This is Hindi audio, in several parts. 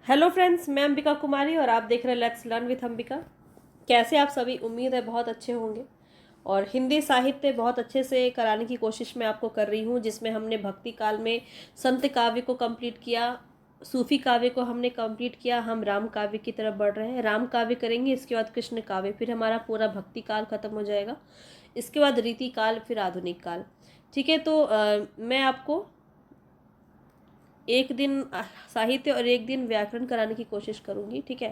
हेलो फ्रेंड्स, मैं अंबिका कुमारी और आप देख रहे हैं लेट्स लर्न विथ अंबिका। कैसे आप सभी, उम्मीद है बहुत अच्छे होंगे। और हिंदी साहित्य बहुत अच्छे से कराने की कोशिश मैं आपको कर रही हूँ, जिसमें हमने भक्ति काल में संत काव्य को कंप्लीट किया, सूफी काव्य को हमने कंप्लीट किया, हम राम काव्य की तरफ बढ़ रहे हैं। राम काव्य करेंगे, इसके बाद कृष्ण काव्य, फिर हमारा पूरा भक्ति काल खत्म हो जाएगा। इसके बाद रीति काल, फिर आधुनिक काल। ठीक है, तो मैं आपको एक दिन साहित्य और एक दिन व्याकरण कराने की कोशिश करूँगी, ठीक है।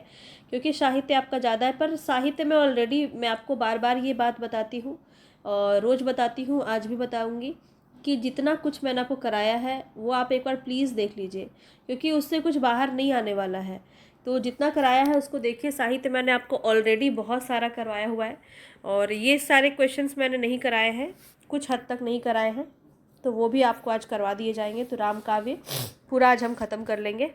क्योंकि साहित्य आपका ज़्यादा है, पर साहित्य में ऑलरेडी मैं आपको बार बार ये बात बताती हूँ और रोज़ बताती हूँ, आज भी बताऊँगी कि जितना कुछ मैंने आपको कराया है वो आप एक बार प्लीज़ देख लीजिए, क्योंकि उससे कुछ बाहर नहीं आने वाला है। तो जितना कराया है उसको देखिए। साहित्य मैंने आपको ऑलरेडी बहुत सारा करवाया हुआ है और ये सारे क्वेश्चंस मैंने नहीं कराए हैं, कुछ हद तक नहीं कराए हैं, तो वो भी आपको आज करवा दिए जाएंगे। तो राम काव्य पूरा आज हम ख़त्म कर लेंगे,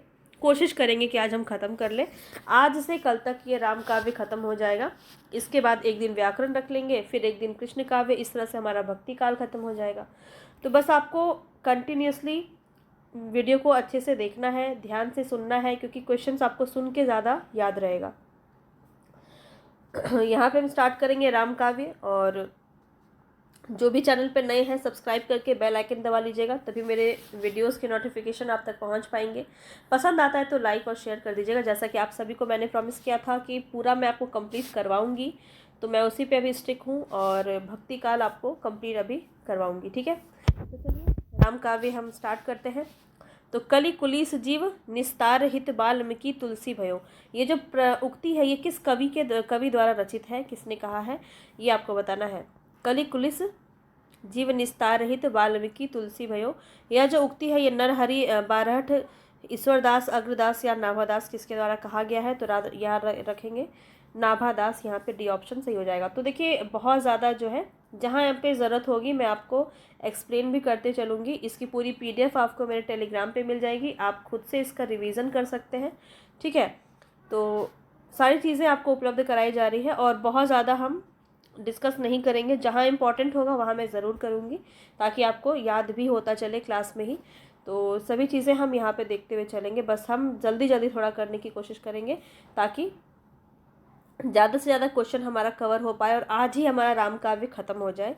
कोशिश करेंगे कि आज हम ख़त्म कर लें। आज से कल तक ये राम काव्य ख़त्म हो जाएगा। इसके बाद एक दिन व्याकरण रख लेंगे, फिर एक दिन कृष्ण काव्य, इस तरह से हमारा भक्ति काल ख़त्म हो जाएगा। तो बस आपको कंटिन्यूसली वीडियो को अच्छे से देखना है, ध्यान से सुनना है, क्योंकि क्वेश्चंस आपको सुन के ज़्यादा याद रहेगा। यहाँ पे हम स्टार्ट करेंगे राम काव्य, और जो भी चैनल पे नए हैं सब्सक्राइब करके बेल आइकन दबा लीजिएगा, तभी मेरे वीडियोस के नोटिफिकेशन आप तक पहुंच पाएंगे। पसंद आता है तो लाइक और शेयर कर दीजिएगा। जैसा कि आप सभी को मैंने प्रॉमिस किया था कि पूरा मैं आपको कंप्लीट करवाऊंगी, तो मैं उसी पे अभी स्टिक हूँ और भक्ति काल आपको कंप्लीट अभी करवाऊंगी, ठीक है। तो चलिए राम काव्य हम स्टार्ट करते हैं। तो कलि कुलिस जीव निस्तार हित बाल्मीकि तुलसी भयो। ये जो उक्ति है ये किस कवि द्वारा रचित है, किसने कहा है, ये आपको बताना है। कलि कुलिस जीव निस्तार रहित वाल्मीकि तुलसी भयो। यह जो उक्ति है ये नरहरि बारहठ ईश्वरदास अग्रदास या नाभादास किसके द्वारा कहा गया है, तो यहाँ रखेंगे नाभादास। यहाँ पे डी ऑप्शन सही हो जाएगा। तो देखिए बहुत ज़्यादा जो है, जहाँ यहाँ पे ज़रूरत होगी मैं आपको एक्सप्लेन भी करते चलूँगी। इसकी पूरी PDF आपको मेरे टेलीग्राम पे मिल जाएगी, आप खुद से इसका रिवीजन कर सकते हैं, ठीक है। तो सारी चीज़ें आपको उपलब्ध कराई जा रही है और बहुत ज़्यादा हम डिस्कस नहीं करेंगे। जहाँ इम्पॉर्टेंट होगा वहाँ मैं ज़रूर करूँगी, ताकि आपको याद भी होता चले क्लास में ही। तो सभी चीज़ें हम यहाँ पे देखते हुए चलेंगे, बस हम जल्दी जल्दी थोड़ा करने की कोशिश करेंगे ताकि ज़्यादा से ज़्यादा क्वेश्चन हमारा कवर हो पाए और आज ही हमारा राम काव्य ख़त्म हो जाए।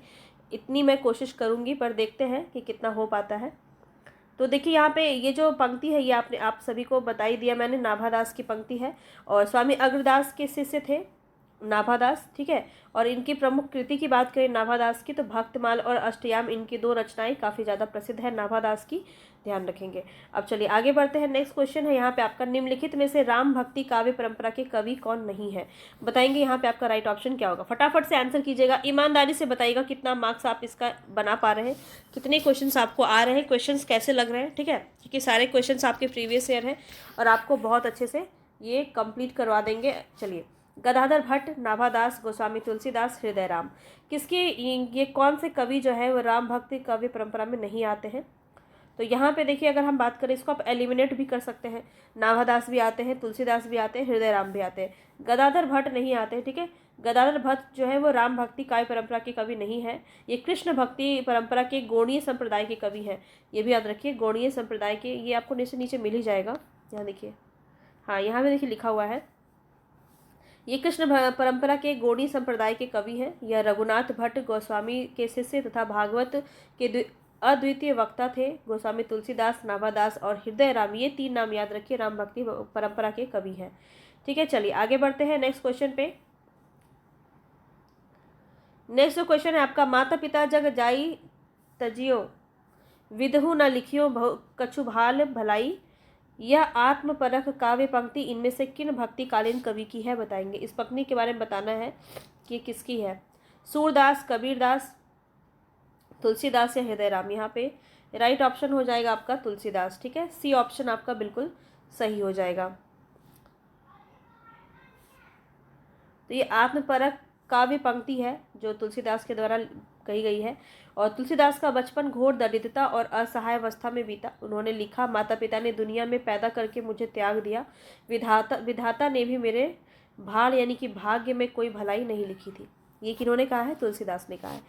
इतनी मैं कोशिश करूँगी, पर देखते हैं कि कितना हो पाता है। तो देखिए यहाँ पे ये जो पंक्ति है ये आप सभी को बता ही दिया मैंने, नाभादास की पंक्ति है और स्वामी अग्रदास के शिष्य थे नाभादास, ठीक है। और इनकी प्रमुख कृति की बात करें नाभादास की, तो भक्तमाल और अष्टयाम इनकी दो रचनाएं काफ़ी ज़्यादा प्रसिद्ध है नाभादास की, ध्यान रखेंगे। अब चलिए आगे बढ़ते हैं। नेक्स्ट क्वेश्चन है यहाँ पे आपका, निम्नलिखित में से राम भक्ति काव्य परंपरा के कवि कौन नहीं है, बताएंगे यहाँ पे आपका राइट ऑप्शन क्या होगा। फटाफट से आंसर कीजिएगा, ईमानदारी से बताइएगा कितना मार्क्स आप इसका बना पा रहे हैं, कितने क्वेश्चन आपको आ रहे हैं, क्वेश्चन कैसे लग रहे हैं, ठीक है। क्योंकि सारे क्वेश्चन आपके प्रीवियस ईयर हैं और आपको बहुत अच्छे से ये कंप्लीट करवा देंगे। चलिए, गदाधर भट्ट, नाभादास, गोस्वामी तुलसीदास, हृदय राम, किसके ये कौन से कवि जो है वो राम भक्ति काव्य परंपरा में नहीं आते हैं। तो यहाँ पे देखिए अगर हम बात करें, इसको आप एलिमिनेट भी कर सकते हैं। नाभादास भी आते हैं, तुलसीदास भी आते हैं, हृदय राम भी आते हैं, गदाधर भट्ट नहीं आते हैं, ठीक है। गदाधर भट्ट जो है वो राम भक्ति काव्य परंपरा के कवि नहीं है, ये कृष्ण भक्ति परंपरा के गौड़ीय संप्रदाय के कवि हैं। ये भी याद रखिए, गौड़ीय संप्रदाय के, ये आपको नीचे नीचे मिल ही जाएगा। यहाँ देखिए, हाँ यहाँ पे देखिए लिखा हुआ है, ये कृष्ण परंपरा के गौड़ी संप्रदाय के कवि हैं। यह रघुनाथ भट्ट गोस्वामी के शिष्य तथा भागवत के अद्वितीय वक्ता थे। गोस्वामी तुलसीदास, नाभादास और हृदय राम, ये 3 नाम याद रखिए, राम भक्ति परंपरा के कवि हैं, ठीक है। चलिए आगे बढ़ते हैं नेक्स्ट क्वेश्चन पे। नेक्स्ट जो क्वेश्चन है आपका, माता पिता जग जाई तजियो विदहु न लिखियो कछु भाल भलाई। यह आत्मपरख काव्य पंक्ति इनमें से किन भक्तिकालीन कवि की है, बताएंगे। इस पंक्ति के बारे में बताना है कि किसकी है, सूरदास, कबीरदास, तुलसीदास या हृदय राम। यहाँ पे राइट ऑप्शन हो जाएगा आपका तुलसीदास, ठीक है। सी ऑप्शन आपका बिल्कुल सही हो जाएगा। तो ये आत्मपरख काव्य पंक्ति है जो तुलसीदास के द्वारा कही गई है। और तुलसीदास का बचपन घोर दरिद्रता और असहाय अवस्था में बीता। उन्होंने लिखा, माता पिता ने दुनिया में पैदा करके मुझे त्याग दिया, विधाता ने भी मेरे भाल यानी कि भाग्य में कोई भलाई नहीं लिखी थी। ये किन्होंने कहा है, तुलसीदास ने कहा है,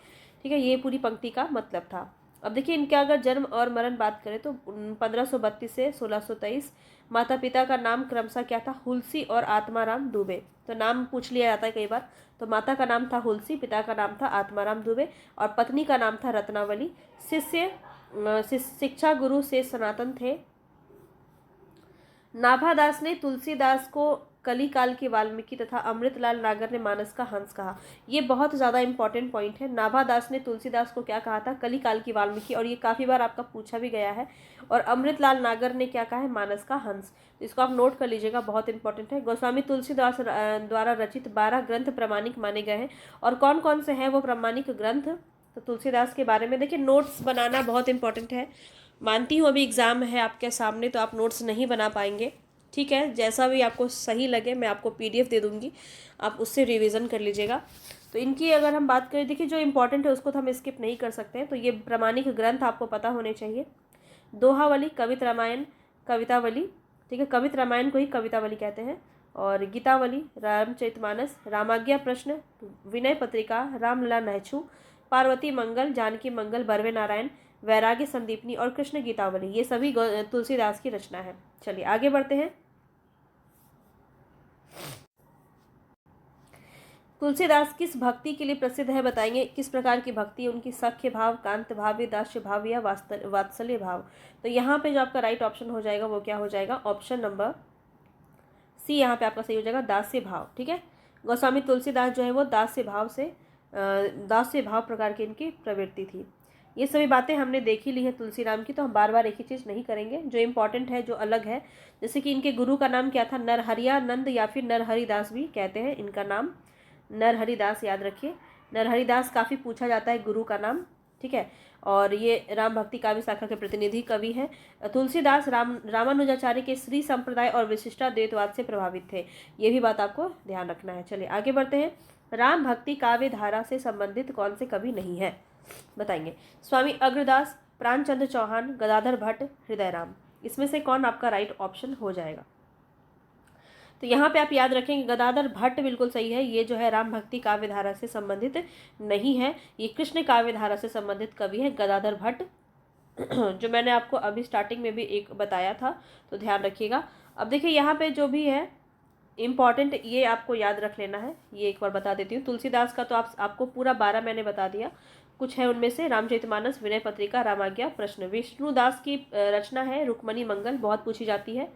ठीक है। ये पूरी पंक्ति का मतलब था। अब देखिए इनका अगर जन्म और मरण बात करें तो 1532 से 1623। माता पिता का नाम क्रमशः क्या था, हुलसी और आत्माराम दुबे। तो नाम पूछ लिया जाता है कई बार। तो माता का नाम था हुलसी, पिता का नाम था आत्माराम दुबे और पत्नी का नाम था रत्नावली। शिक्षा गुरु से सनातन थे। नाभादास ने तुलसीदास को कली काल की वाल्मीकि तथा अमृतलाल नागर ने मानस का हंस कहा। ये बहुत ज़्यादा इंपॉर्टेंट पॉइंट है। नाभादास ने तुलसीदास को क्या कहा था, कली काल की वाल्मीकि, और ये काफ़ी बार आपका पूछा भी गया है। और अमृतलाल नागर ने क्या कहा है, मानस का हंस। तो इसको आप नोट कर लीजिएगा, बहुत इंपॉर्टेंट है। गोस्वामी तुलसीदास द्वारा रचित 12 ग्रंथ प्रामाणिक माने गए हैं। और कौन कौन से हैं वो प्रामाणिक ग्रंथ, तो तुलसीदास के बारे में देखिए नोट्स बनाना बहुत इंपॉर्टेंट है। मानती हूँ अभी एग्ज़ाम है आपके सामने तो आप नोट्स नहीं बना पाएंगे, ठीक है। जैसा भी आपको सही लगे मैं आपको PDF दे दूँगी, आप उससे रिवीजन कर लीजिएगा। तो इनकी अगर हम बात करें, देखिए जो इंपॉर्टेंट है उसको तो हम स्किप नहीं कर सकते हैं। तो ये प्रामाणिक ग्रंथ आपको पता होने चाहिए। दोहावली, कवित रामायण, कवितावली, ठीक है, कवित रामायण को ही कवितावली कहते हैं। और गीतावली, रामचरितमानस, रामाज्ञा प्रश्न, विनय पत्रिका, रामलला नहछू, पार्वती मंगल, जानकी मंगल, बरवे नारायण, वैराग्य संदीपनी और कृष्ण गीतावली, ये सभी तुलसीदास की रचना है। चलिए आगे बढ़ते हैं। तुलसीदास किस भक्ति के लिए प्रसिद्ध है, बताएंगे किस प्रकार की भक्ति, उनकी सख्य भाव, कांत भाव, दास्य भाव या वात्सल्य भाव। तो यहाँ पे जो आपका राइट ऑप्शन हो जाएगा वो क्या हो जाएगा, ऑप्शन नंबर सी यहाँ पे आपका सही हो जाएगा, दास्य भाव। ठीक है, गोस्वामी तुलसीदास जो है वो दास्य भाव प्रकार की इनकी प्रवृत्ति थी। ये सभी बातें हमने देख ही ली है तुलसीराम की, तो हम बार बार एक ही चीज़ नहीं करेंगे। जो इम्पोर्टेंट है, जो अलग है, जैसे कि इनके गुरु का नाम क्या था, नरहरियानंद या फिर नरहरिदास भी कहते हैं इनका नाम, नरहरिदास याद रखिए। नरहरिदास काफ़ी पूछा जाता है गुरु का नाम, ठीक है। और ये राम भक्ति काव्य शाखा के प्रतिनिधि कवि हैं। तुलसीदास रामानुजाचार्य के श्री संप्रदाय और विशिष्टाद्वैतवाद से प्रभावित थे, ये भी बात आपको ध्यान रखना है। चलिए आगे बढ़ते हैं। राम भक्ति काव्य धारा से संबंधित कौन से कवि नहीं है, बताएंगे। स्वामी अग्रदास, प्राणचंद्र चौहान, गदाधर भट्ट, हृदयराम, इसमें से कौन आपका राइट ऑप्शन हो जाएगा। तो यहाँ पे आप याद रखेंगे गदाधर भट्ट बिल्कुल सही है। ये जो है राम भक्ति काव्य धारा से संबंधित नहीं है, ये कृष्ण काव्य धारा से संबंधित कवि है गदाधर भट्ट, जो मैंने आपको अभी स्टार्टिंग में भी एक बताया था, तो ध्यान रखिएगा। अब देखिए यहाँ पे जो भी है इम्पॉर्टेंट, ये आपको याद रख लेना है। ये एक बार बता देती हूँ, तुलसीदास का तो आपको पूरा 12 मैंने बता दिया। कुछ है उनमें से रामचरितमानस, विनय पत्रिका, रामाज्ञा प्रश्न। विष्णुदास की रचना है रुक्मिणी मंगल, बहुत पूछी जाती है,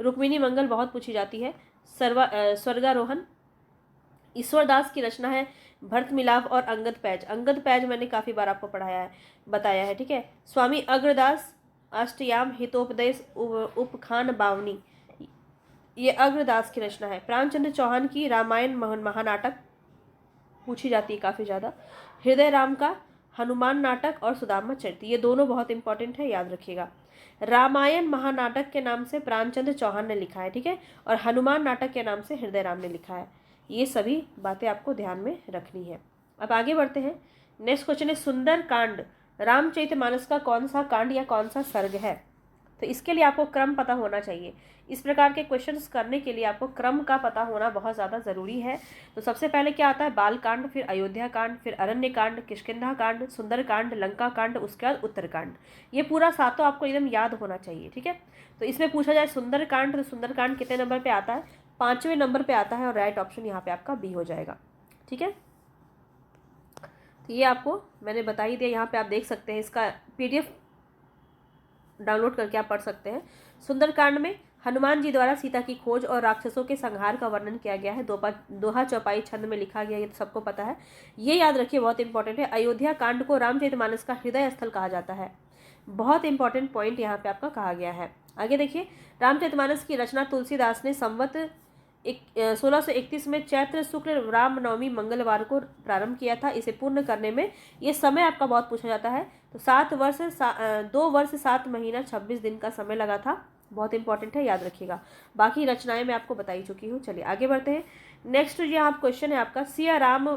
रुक्मिणी मंगल बहुत पूछी जाती है। स्वर्गारोहण। ईश्वरदास की रचना है भरत मिलाप और अंगद पैज। अंगद पैज मैंने काफ़ी बार आपको पढ़ाया है, बताया है, ठीक है। स्वामी अग्रदास, अष्टयाम, हितोपदेश, उपखान बावनी, ये अग्रदास की रचना है। प्राणचंद्र चौहान की रामायण महानाटक पूछी जाती है काफ़ी ज़्यादा। हृदय राम का हनुमान नाटक और सुदामा चरित्र, ये दोनों बहुत इंपॉर्टेंट है, याद रखिएगा। रामायण महानाटक के नाम से प्राणचंद्र चौहान ने लिखा है, ठीक है, और हनुमान नाटक के नाम से हृदय राम ने लिखा है। ये सभी बातें आपको ध्यान में रखनी है। अब आगे बढ़ते हैं। नेक्स्ट क्वेश्चन है सुंदर कांड रामचरितमानस का कौन सा कांड या कौन सा सर्ग है। तो इसके लिए आपको क्रम पता होना चाहिए। इस प्रकार के क्वेश्चंस करने के लिए आपको क्रम का पता होना बहुत ज़्यादा ज़रूरी है। तो सबसे पहले क्या आता है, बाल कांड, फिर अयोध्या कांड, फिर अरण्य कांड, किष्किंधा कांड, सुंदर कांड, लंका कांड, उसके बाद उत्तर कांड। ये पूरा सातों आपको एकदम याद होना चाहिए, ठीक है। तो इसमें पूछा जाए सुंदर कांड, तो सुंदर कांड कितने नंबर पर आता है, 5वें नंबर पर आता है, और राइट ऑप्शन यहाँ पर आपका बी हो जाएगा, ठीक है। तो ये आपको मैंने बता ही दिया, यहाँ पर आप देख सकते हैं, इसका PDF डाउनलोड करके आप पढ़ सकते हैं। सुंदरकांड में हनुमान जी द्वारा सीता की खोज और राक्षसों के संहार का वर्णन किया गया है। दोहा चौपाई छंद में लिखा गया, ये तो सबको पता है, ये याद रखिए, बहुत इंपॉर्टेंट है। अयोध्या कांड को रामचरितमानस का हृदय स्थल कहा जाता है, बहुत इंपॉर्टेंट पॉइंट यहाँ पे आपका कहा गया है। आगे देखिए, रामचरितमानस की रचना तुलसीदास ने संवत 1631 में चैत्र शुक्ल रामनवमी मंगलवार को प्रारंभ किया था। इसे पूर्ण करने में ये समय आपका बहुत पूछा जाता है, तो 2 वर्ष 7 महीना 26 दिन का समय लगा था, बहुत इंपॉर्टेंट है, याद रखिएगा। बाकी रचनाएं मैं आपको बताई चुकी हूँ। चलिए आगे बढ़ते हैं। नेक्स्ट जो आप क्वेश्चन है आपका, सिया राम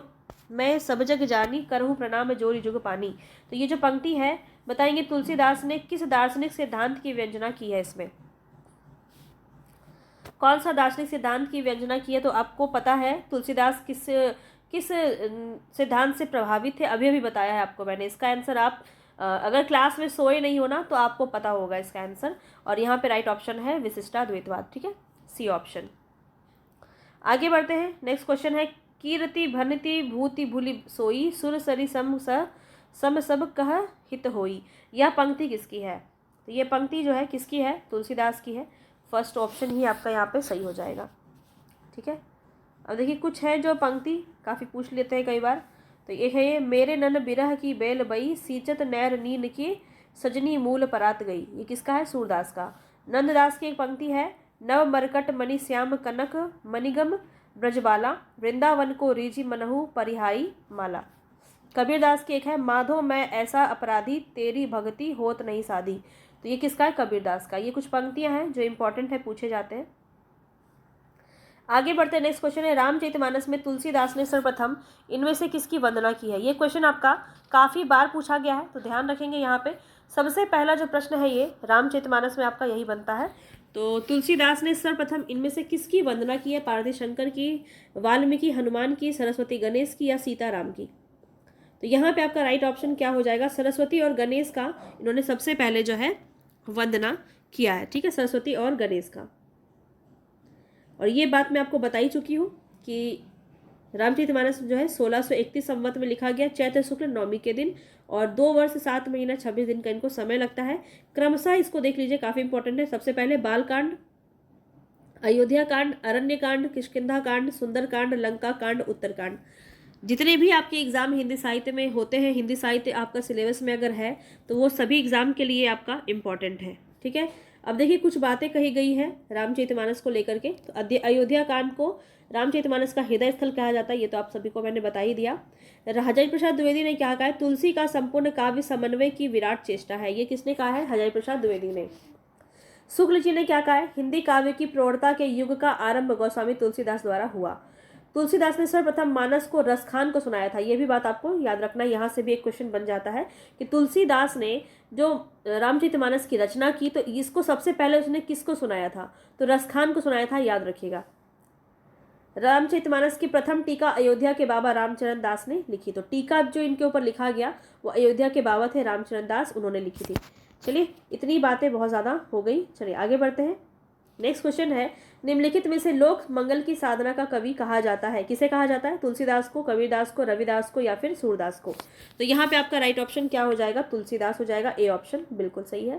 मैं सब जग जानी, करहूँ प्रणाम जोरी जुग पानी। तो ये जो पंक्ति है, बताएंगे तुलसीदास ने किस दार्शनिक सिद्धांत की व्यंजना की है, इसमें कौन सा दार्शनिक सिद्धांत की व्यंजना की है। तो आपको पता है तुलसीदास किस सिद्धांत से प्रभावित थे, अभी अभी बताया है आपको मैंने। इसका आंसर आप अगर क्लास में सोए नहीं हो ना तो आपको पता होगा इसका आंसर, और यहाँ पे राइट ऑप्शन है विशिष्टाद्वैतवाद, ठीक है, सी ऑप्शन। आगे बढ़ते हैं। नेक्स्ट क्वेश्चन है कीर्ति भनति भूति भूलि सोई सुर सरी सम सब कह हित होई। यह पंक्ति किसकी है? तो ये पंक्ति जो है किसकी है? तुलसीदास की है। फर्स्ट ऑप्शन ही आपका यहाँ पे सही हो जाएगा, ठीक है। अब देखिए कुछ है जो पंक्ति काफ़ी पूछ लेते हैं कई बार। तो एक है ये मेरे नन बिरह की बेल बई सींचत नैर नीन की सजनी मूल परात गई। ये किसका है? सूरदास का। नंददास की एक पंक्ति है नव मरकट मणि श्याम कनक मणिगम ब्रजबाला वृंदावन को रीझी मनहु परिहाई माला। कबीरदास की एक है माधो मैं ऐसा अपराधी तेरी भक्ति होत नहीं साधी। तो ये किसका है? कबीरदास का। ये कुछ पंक्तियां हैं जो इंपॉर्टेंट है, पूछे जाते हैं। आगे बढ़ते हैं। नेक्स्ट क्वेश्चन है रामचरितमानस में तुलसीदास ने सर्वप्रथम इनमें से किसकी वंदना की है? ये क्वेश्चन आपका काफ़ी बार पूछा गया है, तो ध्यान रखेंगे यहाँ पे। सबसे पहला जो प्रश्न है ये रामचरितमानस में आपका यही बनता है। तो तुलसीदास ने सर्वप्रथम इनमें से किसकी वंदना की है? पार्वती शंकर की, वाल्मीकि, हनुमान की, सरस्वती गणेश की या सीताराम की? तो यहाँ पे आपका राइट ऑप्शन क्या हो जाएगा? सरस्वती और गणेश का इन्होंने सबसे पहले जो है वंदना किया है, ठीक है, सरस्वती और गणेश का। और ये बात मैं आपको बता ही चुकी हूँ कि रामचरितमानस जो है 1631 संवत में लिखा गया चैत्र शुक्ल नवमी के दिन, और 2 वर्ष 7 महीना 26 दिन का इनको समय लगता है। क्रमशः इसको देख लीजिए, काफ़ी इंपॉर्टेंट है। सबसे पहले बालकांड, अयोध्या कांड, अरण्य कांड, किष्किंधा कांड, सुंदर कांड, लंका कांड, उत्तरकांड। जितने भी आपके एग्जाम हिंदी साहित्य में होते हैं, हिंदी साहित्य आपका सिलेबस में अगर है तो वो सभी एग्जाम के लिए आपका इम्पॉर्टेंट है, ठीक है। अब देखिए कुछ बातें कही गई है रामचरितमानस को लेकर के। तो अयोध्या कांड को रामचरितमानस का हृदय स्थल कहा जाता है, ये तो आप सभी को मैंने बता ही दिया। हजारी प्रसाद द्विवेदी ने क्या कहा है? तुलसी का संपूर्ण काव्य समन्वय की विराट चेष्टा है। ये किसने कहा है? हजारी प्रसाद द्विवेदी ने। शुक्ल जी ने क्या कहा है? हिंदी काव्य की प्रौढ़ता के युग का आरंभ गोस्वामी तुलसीदास द्वारा हुआ। तुलसीदास ने सर्वप्रथम मानस को रसखान को सुनाया था। ये भी बात आपको याद रखना, यहाँ से भी एक क्वेश्चन बन जाता है कि तुलसीदास ने जो रामचरितमानस की रचना की तो इसको सबसे पहले उसने किसको सुनाया था? तो रसखान को सुनाया था, याद रखिएगा। रामचरितमानस की प्रथम टीका अयोध्या के बाबा रामचरण दास ने लिखी। तो टीका जो इनके ऊपर लिखा गया वो अयोध्या के बाबा थे रामचरण दास, उन्होंने लिखी थी। चलिए इतनी बातें बहुत ज़्यादा हो गई, चलिए आगे बढ़ते हैं। नेक्स्ट क्वेश्चन है निम्नलिखित में से लोक मंगल की साधना का कवि कहा जाता है? किसे कहा जाता है? तुलसीदास को, कबीरदास को, रविदास को या फिर सूरदास को? तो यहाँ पे आपका राइट ऑप्शन क्या हो जाएगा? तुलसीदास हो जाएगा। ए ऑप्शन बिल्कुल सही है।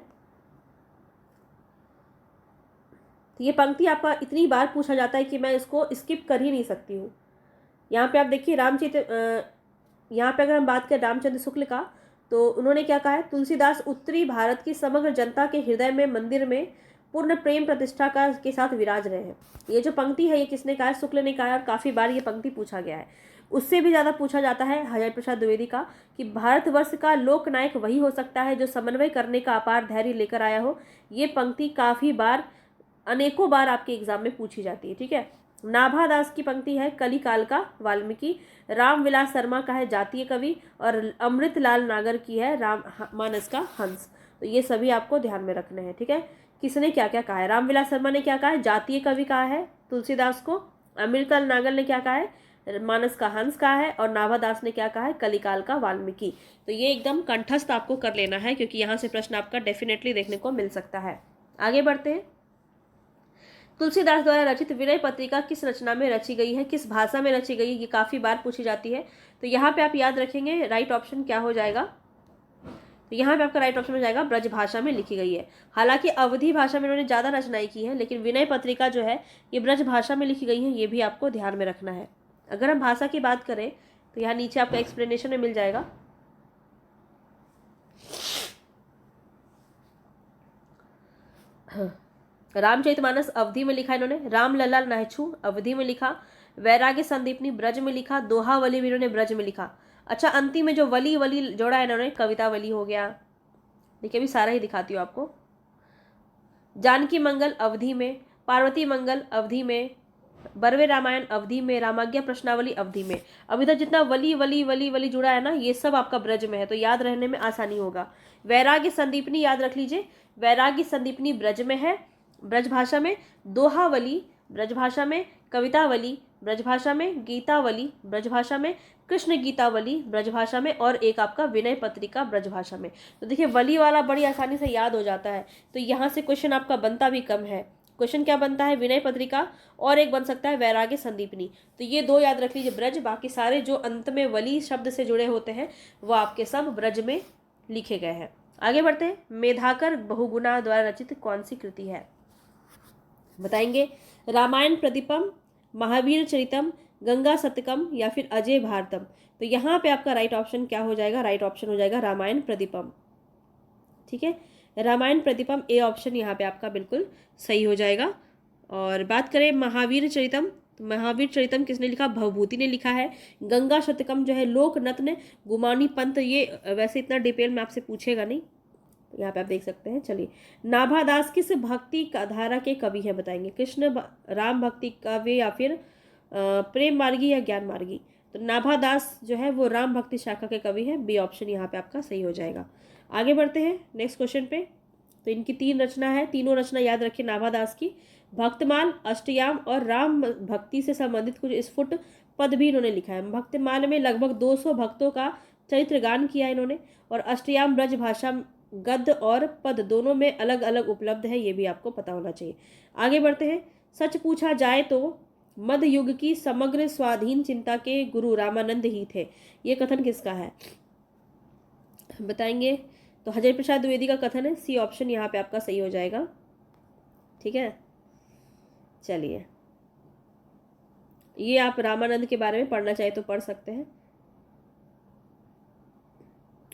तो ये पंक्ति आपका इतनी बार पूछा जाता है कि मैं इसको स्किप कर ही नहीं सकती हूँ। यहाँ पे आप देखिए यहाँ पे अगर हम बात करें रामचंद्र शुक्ल का, तो उन्होंने क्या कहा है? तुलसीदास उत्तरी भारत की समग्र जनता के हृदय में मंदिर में पूर्ण प्रेम प्रतिष्ठा के साथ विराज रहे हैं। ये जो पंक्ति है ये किसने कहा है? शुक्ल ने कहा है, और काफ़ी बार ये पंक्ति पूछा गया है। उससे भी ज़्यादा पूछा जाता है हजारी प्रसाद द्विवेदी का कि भारतवर्ष का लोकनायक वही हो सकता है जो समन्वय करने का अपार धैर्य लेकर आया हो। ये पंक्ति काफ़ी बार, अनेकों बार आपके एग्जाम में पूछी जाती है, ठीक है। नाभादास की पंक्ति है कलिकाल का वाल्मीकि, रामविलास शर्मा का है जातीय कवि, और अमृतलाल नागर की है मानस का हंस। तो ये सभी आपको ध्यान में रखने हैं, ठीक है। किसने क्या क्या कहा है? रामविलास शर्मा ने क्या कहा है? जातीय कवि कहा है तुलसीदास को। अमृतलाल नागर ने क्या कहा है? मानस का हंस कहा है। और नाभादास ने क्या कहा है? कलिकाल का वाल्मीकि। तो ये एकदम कंठस्थ आपको कर लेना है, क्योंकि यहाँ से प्रश्न आपका डेफिनेटली देखने को मिल सकता है। आगे बढ़ते हैं। तुलसीदास द्वारा रचित विनय पत्रिका किस रचना में रची गई है? किस भाषा में रची गई है? ये काफ़ी बार पूछी जाती है। तो यहाँ पे आप याद रखेंगे राइट ऑप्शन क्या हो जाएगा? तो यहाँ पे आपका राइट ऑप्शन हो जाएगा ब्रज भाषा में लिखी गई है। हालांकि अवधी भाषा में इन्होंने ज़्यादा रचनाएं की है, लेकिन विनय पत्रिका जो है ये ब्रज भाषा में लिखी गई है, ये भी आपको ध्यान में रखना है। अगर हम भाषा की बात करें तो यहाँ नीचे आपका एक्सप्लेनेशन में मिल जाएगा। रामचरितमानस अवधी में लिखा इन्होंने, रामलला नाहछू अवधी में लिखा, वैराग्य संदीपनी ब्रज में लिखा, दोहावली भी इन्होंने ब्रज में लिखा। अच्छा, अंतिम में जो वली वली जोड़ा है इन्होंने, कविता वली हो गया। देखिए अभी सारा ही दिखाती हूँ आपको। जानकी मंगल अवधी में, पार्वती मंगल अवधी में, बरवे रामायण अवधी में, रामाज्ञा प्रश्नावली अवधी में। अब इधर जितना वली वली वली वली जुड़ा है ना, ये सब आपका ब्रज में है, तो याद रहने में आसानी होगा। वैराग्य संदीपनी याद रख लीजिए, वैराग्य संदीपनी ब्रज में है, ब्रज भाषा में। दोहावली ब्रज भाषा में, कवितावली ब्रजभाषा में, गीतावली ब्रजभाषा में, कृष्ण गीतावली ब्रजभाषा में, और एक आपका विनय पत्रिका ब्रजभाषा में। तो देखिए वली वाला बड़ी आसानी से याद हो जाता है, तो यहाँ से क्वेश्चन आपका बनता भी कम है। क्वेश्चन क्या बनता है, विनय पत्रिका, और एक बन सकता है वैराग्य संदीपनी। तो ये दो याद रख लीजिए ब्रज, बाकी सारे जो अंत में वली शब्द से जुड़े होते हैं वो आपके सब ब्रज में लिखे गए हैं। आगे बढ़ते हैं। मेधाकर बहुगुणा द्वारा रचित कौन सी कृति है, बताएंगे। रामायण प्रतिपम, महावीर चरितम, गंगा शतकम, या फिर अजय भारतम। तो यहाँ पे आपका राइट ऑप्शन क्या हो जाएगा, राइट ऑप्शन हो जाएगा रामायण प्रतिपम। ठीक है, रामायण प्रतिपम ए ऑप्शन यहाँ पे आपका बिल्कुल सही हो जाएगा। और बात करें महावीर चरितम, तो महावीर चरितम किसने लिखा, भवभूति ने लिखा है। गंगा शतकम जो है लोकनत्न गुमानी पंत, ये वैसे इतना डिटेल में आपसे पूछेगा नहीं, यहाँ पे आप देख सकते हैं। चलिए, नाभादास किस भक्ति धारा के कवि है, बताएंगे। कृष्ण राम भक्ति काव्य, या फिर प्रेम मार्गी, या ज्ञान मार्गी। तो नाभादास जो है वो राम भक्ति शाखा के कवि है, बी ऑप्शन यहाँ पे आपका सही हो जाएगा। आगे बढ़ते हैं नेक्स्ट क्वेश्चन पे। तो इनकी 3 रचना है, तीनों रचना याद रखिए नाभादास की। भक्तमाल, अष्टयाम और राम भक्ति से संबंधित कुछ स्फुट पद भी इन्होंने लिखा है। भक्तमाल में लगभग 200 भक्तों का चरित्र गान किया इन्होंने, और अष्टयाम ब्रज भाषा गद्य और पद दोनों में अलग अलग उपलब्ध है, ये भी आपको पता होना चाहिए। आगे बढ़ते हैं। सच पूछा जाए तो मध्य युग की समग्र स्वाधीन चिंता के गुरु रामानंद ही थे, ये कथन किसका है, बताएंगे। तो हरिहर प्रसाद द्विवेदी का कथन है, सी ऑप्शन यहाँ पे आपका सही हो जाएगा। ठीक है, चलिए ये आप रामानंद के बारे में पढ़ना चाहे तो पढ़ सकते हैं।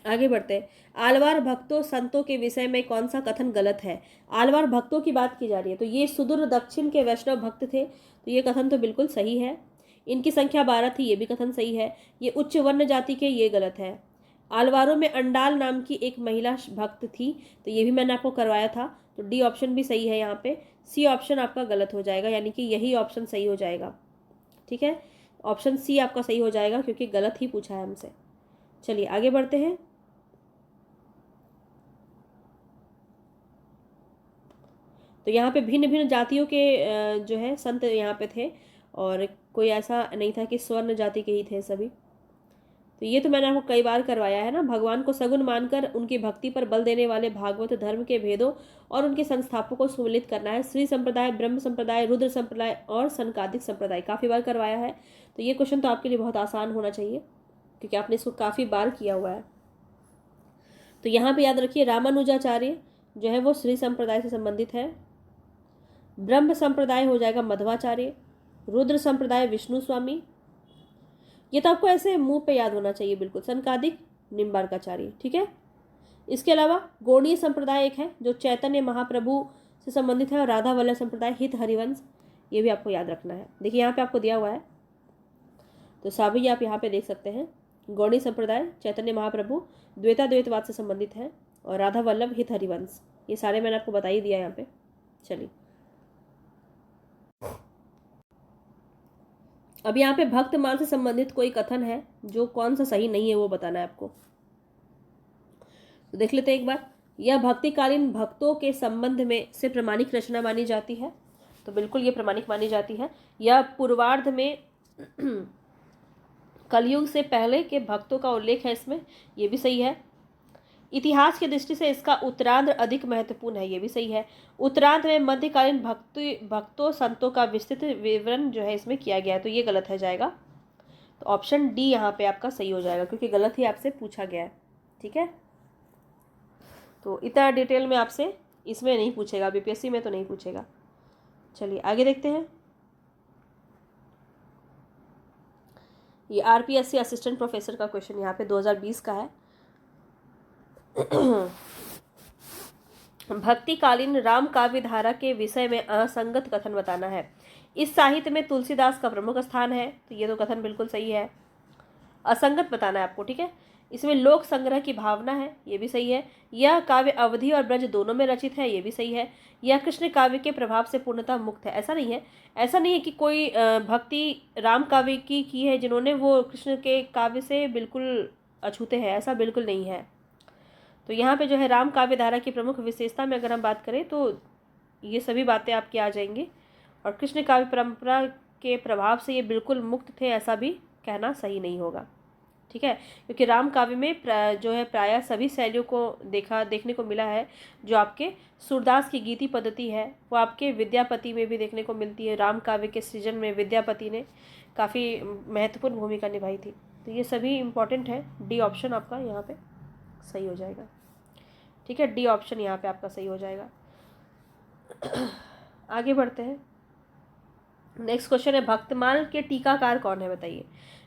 आगे बढ़ते हैं। आलवार भक्तों संतों के विषय में कौन सा कथन गलत है। आलवार भक्तों की बात की जा रही है, तो ये सुदूर दक्षिण के वैष्णव भक्त थे, तो ये कथन तो बिल्कुल सही है। इनकी संख्या 12 थी, ये भी कथन सही है। ये उच्च वर्ण जाति के, ये गलत है। आलवारों में अंडाल नाम की एक महिला भक्त थी, तो ये भी मैंने आपको करवाया था, तो डी ऑप्शन भी सही है यहाँ पे। सी ऑप्शन आपका गलत हो जाएगा, यानी कि यही ऑप्शन सही हो जाएगा। ठीक है, ऑप्शन सी आपका सही हो जाएगा, क्योंकि गलत ही पूछा है हमसे। चलिए आगे बढ़ते हैं। तो यहाँ पे भिन्न भिन्न जातियों के जो है संत यहाँ पे थे, और कोई ऐसा नहीं था कि स्वर्ण जाति के ही थे सभी। तो ये तो मैंने आपको कई बार करवाया है ना। भगवान को सगुण मानकर उनकी भक्ति पर बल देने वाले भागवत धर्म के भेदों और उनके संस्थापकों को सुमिलित करना है। श्री संप्रदाय, ब्रह्म संप्रदाय, रुद्र संप्रदाय और सनकादिक संप्रदाय, काफ़ी बार करवाया है। तो ये क्वेश्चन तो आपके लिए बहुत आसान होना चाहिए, क्योंकि आपने इसको काफ़ी बार किया हुआ है। तो यहाँ पे याद रखिए रामानुजाचार्य जो है वो श्री संप्रदाय से संबंधित है। ब्रह्म संप्रदाय हो जाएगा मध्वाचार्य, रुद्र संप्रदाय विष्णु स्वामी, ये तो आपको ऐसे मुंह पे याद होना चाहिए बिल्कुल, सनकादिक निम्बार्काचार्य। ठीक है, इसके अलावा गौड़ीय संप्रदाय एक है जो चैतन्य महाप्रभु से संबंधित है, और राधा वल्लभ संप्रदाय, हित हरिवंश, ये भी आपको याद रखना है। देखिए यहाँ पे आपको दिया हुआ है, तो सभी आप यहाँ पे देख सकते हैं। गौड़ीय संप्रदाय चैतन्य महाप्रभु द्वैताद्वैतवाद से संबंधित है, और राधा वल्लभ हित हरिवंश, ये सारे मैंने आपको बता ही दिया यहाँ पे। चलिए अब यहाँ पे भक्तमाल से संबंधित कोई कथन है जो कौन सा सही नहीं है वो बताना है आपको। तो देख लेते हैं एक बार। यह भक्तिकालीन भक्तों के संबंध में से प्रमाणिक रचना मानी जाती है, तो बिल्कुल ये प्रमाणिक मानी जाती है। यह पूर्वार्ध में कलयुग से पहले के भक्तों का उल्लेख है इसमें, ये भी सही है। इतिहास की दृष्टि से इसका उत्तरार्ध अधिक महत्वपूर्ण है, ये भी सही है। उत्तरार्ध में मध्यकालीन भक्तों संतों का विस्तृत विवरण जो है इसमें किया गया है, तो ये गलत है जाएगा। तो ऑप्शन डी यहाँ पे आपका सही हो जाएगा, क्योंकि गलत ही आपसे पूछा गया है। ठीक है, तो इतना डिटेल में आपसे इसमें नहीं पूछेगा, बीपीएससी में तो नहीं पूछेगा। चलिए आगे देखते हैं। ये आरपीएससी असिस्टेंट प्रोफेसर का क्वेश्चन यहाँ पे 2020 का है। भक्तिकालीन राम काव्य धारा के विषय में असंगत कथन बताना है। इस साहित्य में तुलसीदास का प्रमुख स्थान है, तो ये तो कथन बिल्कुल सही है। असंगत बताना है आपको। ठीक है, इसमें लोक संग्रह की भावना है, ये भी सही है। यह काव्य अवधि और ब्रज दोनों में रचित है, ये भी सही है। यह कृष्ण काव्य के प्रभाव से पूर्णतः मुक्त है, ऐसा नहीं है। ऐसा नहीं है कि कोई भक्ति राम काव्य की है जिन्होंने वो कृष्ण के काव्य से बिल्कुल अछूते हैं, ऐसा बिल्कुल नहीं है। तो यहाँ पे जो है राम काव्य धारा की प्रमुख विशेषता में अगर हम बात करें तो ये सभी बातें आपकी आ जाएंगी। और कृष्ण काव्य परंपरा के प्रभाव से ये बिल्कुल मुक्त थे ऐसा भी कहना सही नहीं होगा, ठीक है, क्योंकि राम काव्य में जो है प्रायः सभी शैलियों को देखने को मिला है। जो आपके सूरदास की गीति पद्धति है वो आपके विद्यापति में भी देखने को मिलती है। राम काव्य के सृजन में विद्यापति ने काफ़ी महत्वपूर्ण भूमिका निभाई थी। तो ये सभी इम्पॉर्टेंट है। डी ऑप्शन आपका यहाँ पे सही हो जाएगा, ठीक है, डी ऑप्शन यहाँ पे आपका सही हो जाएगा। आगे बढ़ते हैं। नेक्स्ट क्वेश्चन है, भक्तमाल के टीकाकार कौन है बताइए।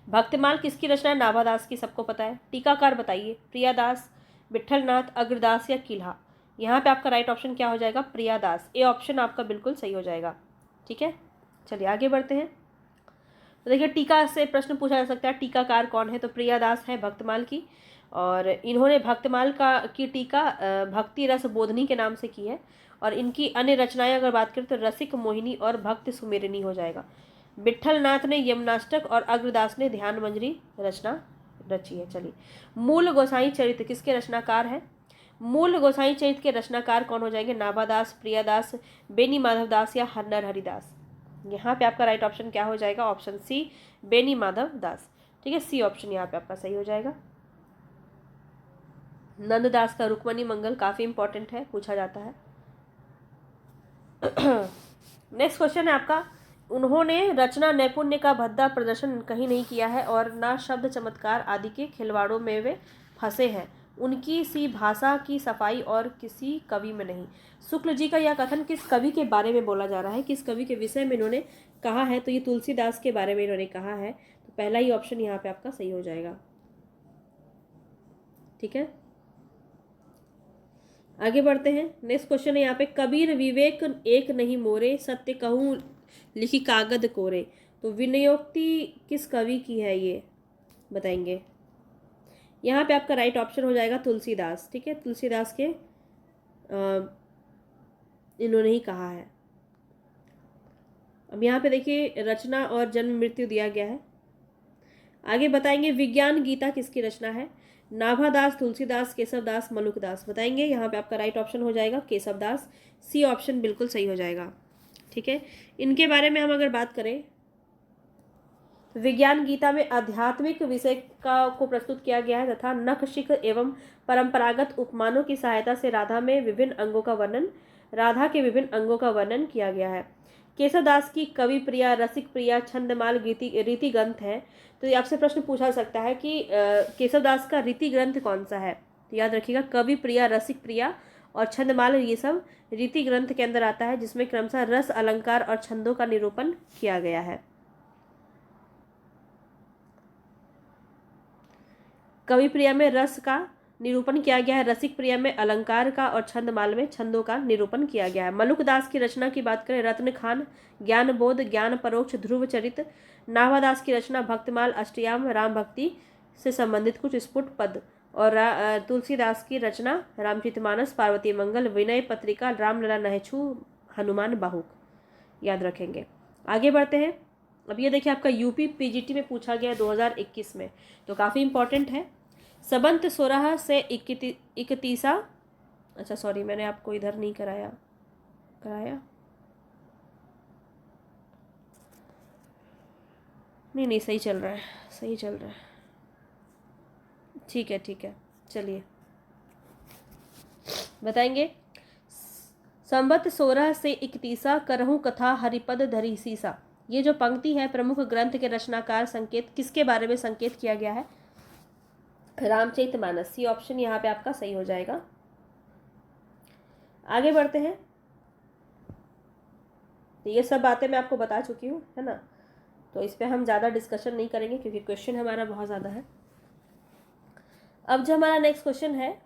भक्तमाल किसकी रचना है? नाभादास की, सबको पता है। टीकाकार बताइए, प्रियादास, विट्ठलनाथ, अग्रदास या किल्हा। यहाँ पे आपका राइट ऑप्शन क्या हो जाएगा? प्रियादास। ए ऑप्शन आपका बिल्कुल सही हो जाएगा, ठीक है। चलिए आगे बढ़ते हैं। तो देखिए टीका से प्रश्न पूछा जा सकता है, टीकाकार कौन है? तो प्रियादास है भक्तमाल की, और इन्होंने भक्तमाल की टीका भक्ति रस बोधनी के नाम से की है। और इनकी अन्य रचनाएं अगर बात करें तो रसिक मोहिनी और भक्त सुमेरनी हो जाएगा। विट्ठलनाथ ने यमुनाष्टक और अग्रदास ने ध्यान मंजरी रचना रची है। चलिए, मूल गोसाई चरित्र किसके रचनाकार है? मूल गोसाई चरित्र के रचनाकार कौन हो जाएंगे? नाभादास, प्रियादास, बेनी माधव दास या हन्नर हरिदास। यहाँ पे आपका राइट ऑप्शन क्या हो जाएगा? ऑप्शन सी, बेनी माधव दास, ठीक है, सी ऑप्शन यहाँ पे आपका सही हो जाएगा। नंददास का रुक्मणी मंगल काफ़ी इंपॉर्टेंट है, पूछा जाता है। नेक्स्ट क्वेश्चन है आपका, उन्होंने रचना नैपुण्य का भद्दा प्रदर्शन कहीं नहीं किया है और ना शब्द चमत्कार आदि के खिलवाड़ों में वे फंसे हैं। उनकी सी भाषा की सफाई और किसी कवि में नहीं। शुक्ल जी का यह कथन किस कवि के बारे में बोला जा रहा है, किस कवि के विषय में इन्होंने कहा है? तो ये तुलसीदास के बारे में इन्होंने कहा है। तो पहला ही ऑप्शन यहाँ पे आपका सही हो जाएगा, ठीक है। आगे बढ़ते हैं। नेक्स्ट क्वेश्चन है यहाँ पे, कबीर विवेक एक नहीं मोरे, सत्य कहूँ लिखी कागद कोरे। तो विनयोक्ति किस कवि की है ये बताएंगे। यहाँ पे आपका राइट ऑप्शन हो जाएगा तुलसीदास, ठीक है, तुलसीदास के इन्होंने ही कहा है। अब यहाँ पे देखिए रचना और जन्म मृत्यु दिया गया है। आगे बताएंगे, विज्ञान गीता किसकी रचना है? नाभादास, तुलसीदास, केशवदास, मलुकदास। बताएंगे, यहाँ पे आपका राइट ऑप्शन हो जाएगा केशवदास, सी ऑप्शन बिल्कुल सही हो जाएगा, ठीक है। इनके बारे में हम अगर बात करें, विज्ञान गीता में आध्यात्मिक विषय को प्रस्तुत किया गया है तथा नखशिख एवं परंपरागत उपमानों की सहायता से राधा के विभिन्न अंगों का वर्णन किया गया है। केशवदास की कवि प्रिया, रसिक प्रिया, छंदमाल रीति ग्रंथ है। तो ये आपसे प्रश्न पूछा सकता है कि केशवदास का रीति ग्रंथ कौन सा है? तो याद रखिएगा, कवि प्रिया, रसिक प्रिया और छंदमाल ये सब रीति ग्रंथ के अंदर आता है, जिसमें क्रमशः रस, अलंकार और छंदों का निरूपण किया गया है। कवि प्रिया में रस का निरूपण किया गया है, रसिक प्रिया में अलंकार का और छंदमाल में छंदों का निरूपण किया गया है। मलुकदास की रचना की बात करें, रत्न खान, ज्ञान बोध, ज्ञान परोक्ष, ध्रुव चरित। नाभादास की रचना भक्तमाल, अष्टयाम, राम भक्ति से संबंधित कुछ स्फुट पद। और तुलसीदास की रचना रामचरितमानस, पार्वती मंगल, विनय पत्रिका, रामलला, नहछू, हनुमान बाहुक। याद रखेंगे। आगे बढ़ते हैं। अब ये देखिए आपका यूपी पीजीटी में पूछा गया 2021 में, तो काफ़ी इंपॉर्टेंट है। सबंत 16 से 31, अच्छा सॉरी मैंने आपको इधर नहीं कराया नहीं सही चल रहा है, ठीक है, चलिए बताएंगे। संबत 16 से 31 करहूँ कथा हरिपद धरी सीसा। ये जो पंक्ति है, प्रमुख ग्रंथ के रचनाकार संकेत किसके बारे में संकेत किया गया है? रामचरितमानस, सी ऑप्शन यहाँ पे आपका सही हो जाएगा। आगे बढ़ते हैं। तो ये सब बातें मैं आपको बता चुकी हूँ, है ना, तो इस पे हम ज़्यादा डिस्कशन नहीं करेंगे क्योंकि क्वेश्चन हमारा बहुत ज़्यादा है। अब जो हमारा नेक्स्ट क्वेश्चन है,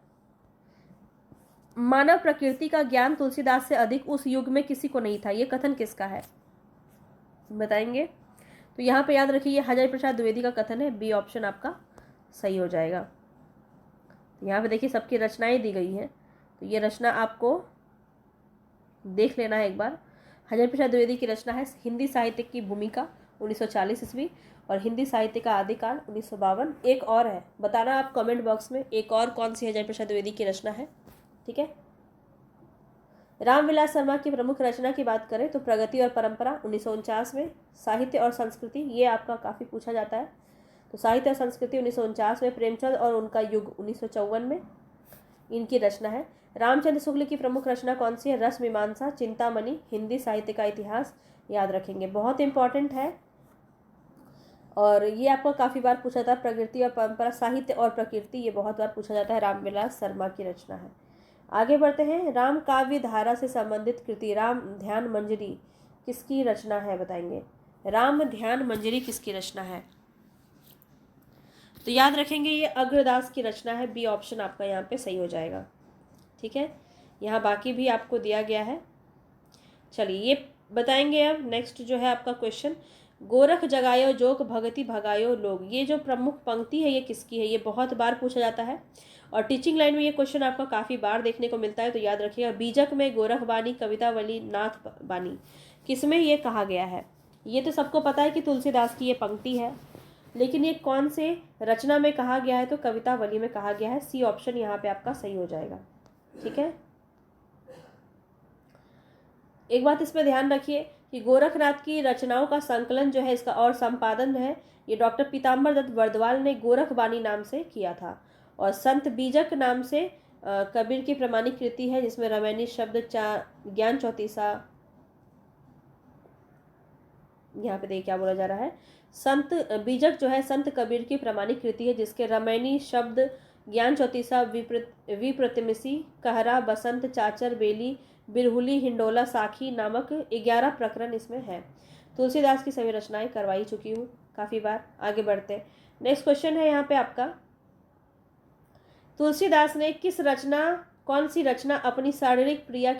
मानव प्रकृति का ज्ञान तुलसीदास से अधिक उस युग में किसी को नहीं था, ये कथन किसका है बताएंगे। तो यहाँ पे याद रखिए, ये हजारी प्रसाद द्विवेदी का कथन है, बी ऑप्शन आपका सही हो जाएगा। यहाँ पे देखिए सबकी रचनाएं दी गई हैं, तो ये रचना आपको देख लेना है एक बार। हजारी प्रसाद द्विवेदी की रचना है हिंदी साहित्य की भूमिका 1940 ईस्वी और हिंदी साहित्य का आदिकाल 1952। एक और है, बताना आप कमेंट बॉक्स में, एक और कौन सी हजारी प्रसाद द्विवेदी की रचना है, ठीक है। रामविलास शर्मा की प्रमुख रचना की बात करें तो प्रगति और परंपरा 1949 में, साहित्य और संस्कृति ये आपका काफ़ी पूछा जाता है, तो साहित्य और संस्कृति 1949 में, प्रेमचंद और उनका युग 1954 में इनकी रचना है। रामचंद्र शुक्ल की प्रमुख रचना कौन सी है? रस मीमांसा, चिंतामणि, हिंदी साहित्य का इतिहास, याद रखेंगे, बहुत इंपॉर्टेंट है और ये आपको काफ़ी बार पूछा जाता है। प्रकृति और परंपरा, साहित्य और प्रकृति, ये बहुत बार पूछा जाता है, रामविलास शर्मा की रचना है। आगे बढ़ते हैं। राम काव्य धारा से संबंधित कृति राम ध्यान मंजरी किसकी रचना है, बताएंगे। राम ध्यान मंजरी किसकी रचना है? तो याद रखेंगे ये अग्रदास की रचना है। बी ऑप्शन आपका यहाँ पे सही हो जाएगा। ठीक है, यहाँ बाकी भी आपको दिया गया है। चलिए ये बताएंगे अब। नेक्स्ट जो है आपका क्वेश्चन, गोरख जगायो जोग भगति भगायो लोग, ये जो प्रमुख पंक्ति है ये किसकी है? ये बहुत बार पूछा जाता है और टीचिंग लाइन में ये क्वेश्चन आपका काफ़ी बार देखने को मिलता है, तो याद रखिएगा। बीजक में गोरख बानी, कवितावली नाथ बानी, किसमें ये कहा गया है? ये तो सबको पता है कि तुलसीदास की ये पंक्ति है, लेकिन ये कौन से रचना में कहा गया है? तो कवितावली में कहा गया है। सी ऑप्शन यहाँ पे आपका सही हो जाएगा। ठीक है, एक बात इसमें ध्यान रखिए कि गोरखनाथ की रचनाओं का संकलन जो है इसका और संपादन है ये डॉक्टर पीताम्बर दत्त वर्दवाल ने गोरखबानी नाम से किया था, और संत बीजक नाम से कबीर की प्रमाणिक कृति है जिसमें रामायणी शब्द ज्ञान चौतीसा, यहाँ पे देखिए क्या बोला जा रहा है। संत बीजक जो है संत कबीर की प्रमाणिक कृति है जिसके रामायणी शब्द ज्ञान चौतीसा, विप्रतिमिसी, कहरा, बसंत, चाचर, बेली, बिरहुली, हिंडोला, साखी नामक 11 प्रकरण इसमें है। तुलसीदास की सभी रचनाएं करवाई चुकी हूँ काफ़ी बार। आगे बढ़ते हैं। नेक्स्ट क्वेश्चन है यहाँ पे आपका, तुलसीदास ने किस रचना, कौन सी रचना अपनी शारीरिक पीड़ा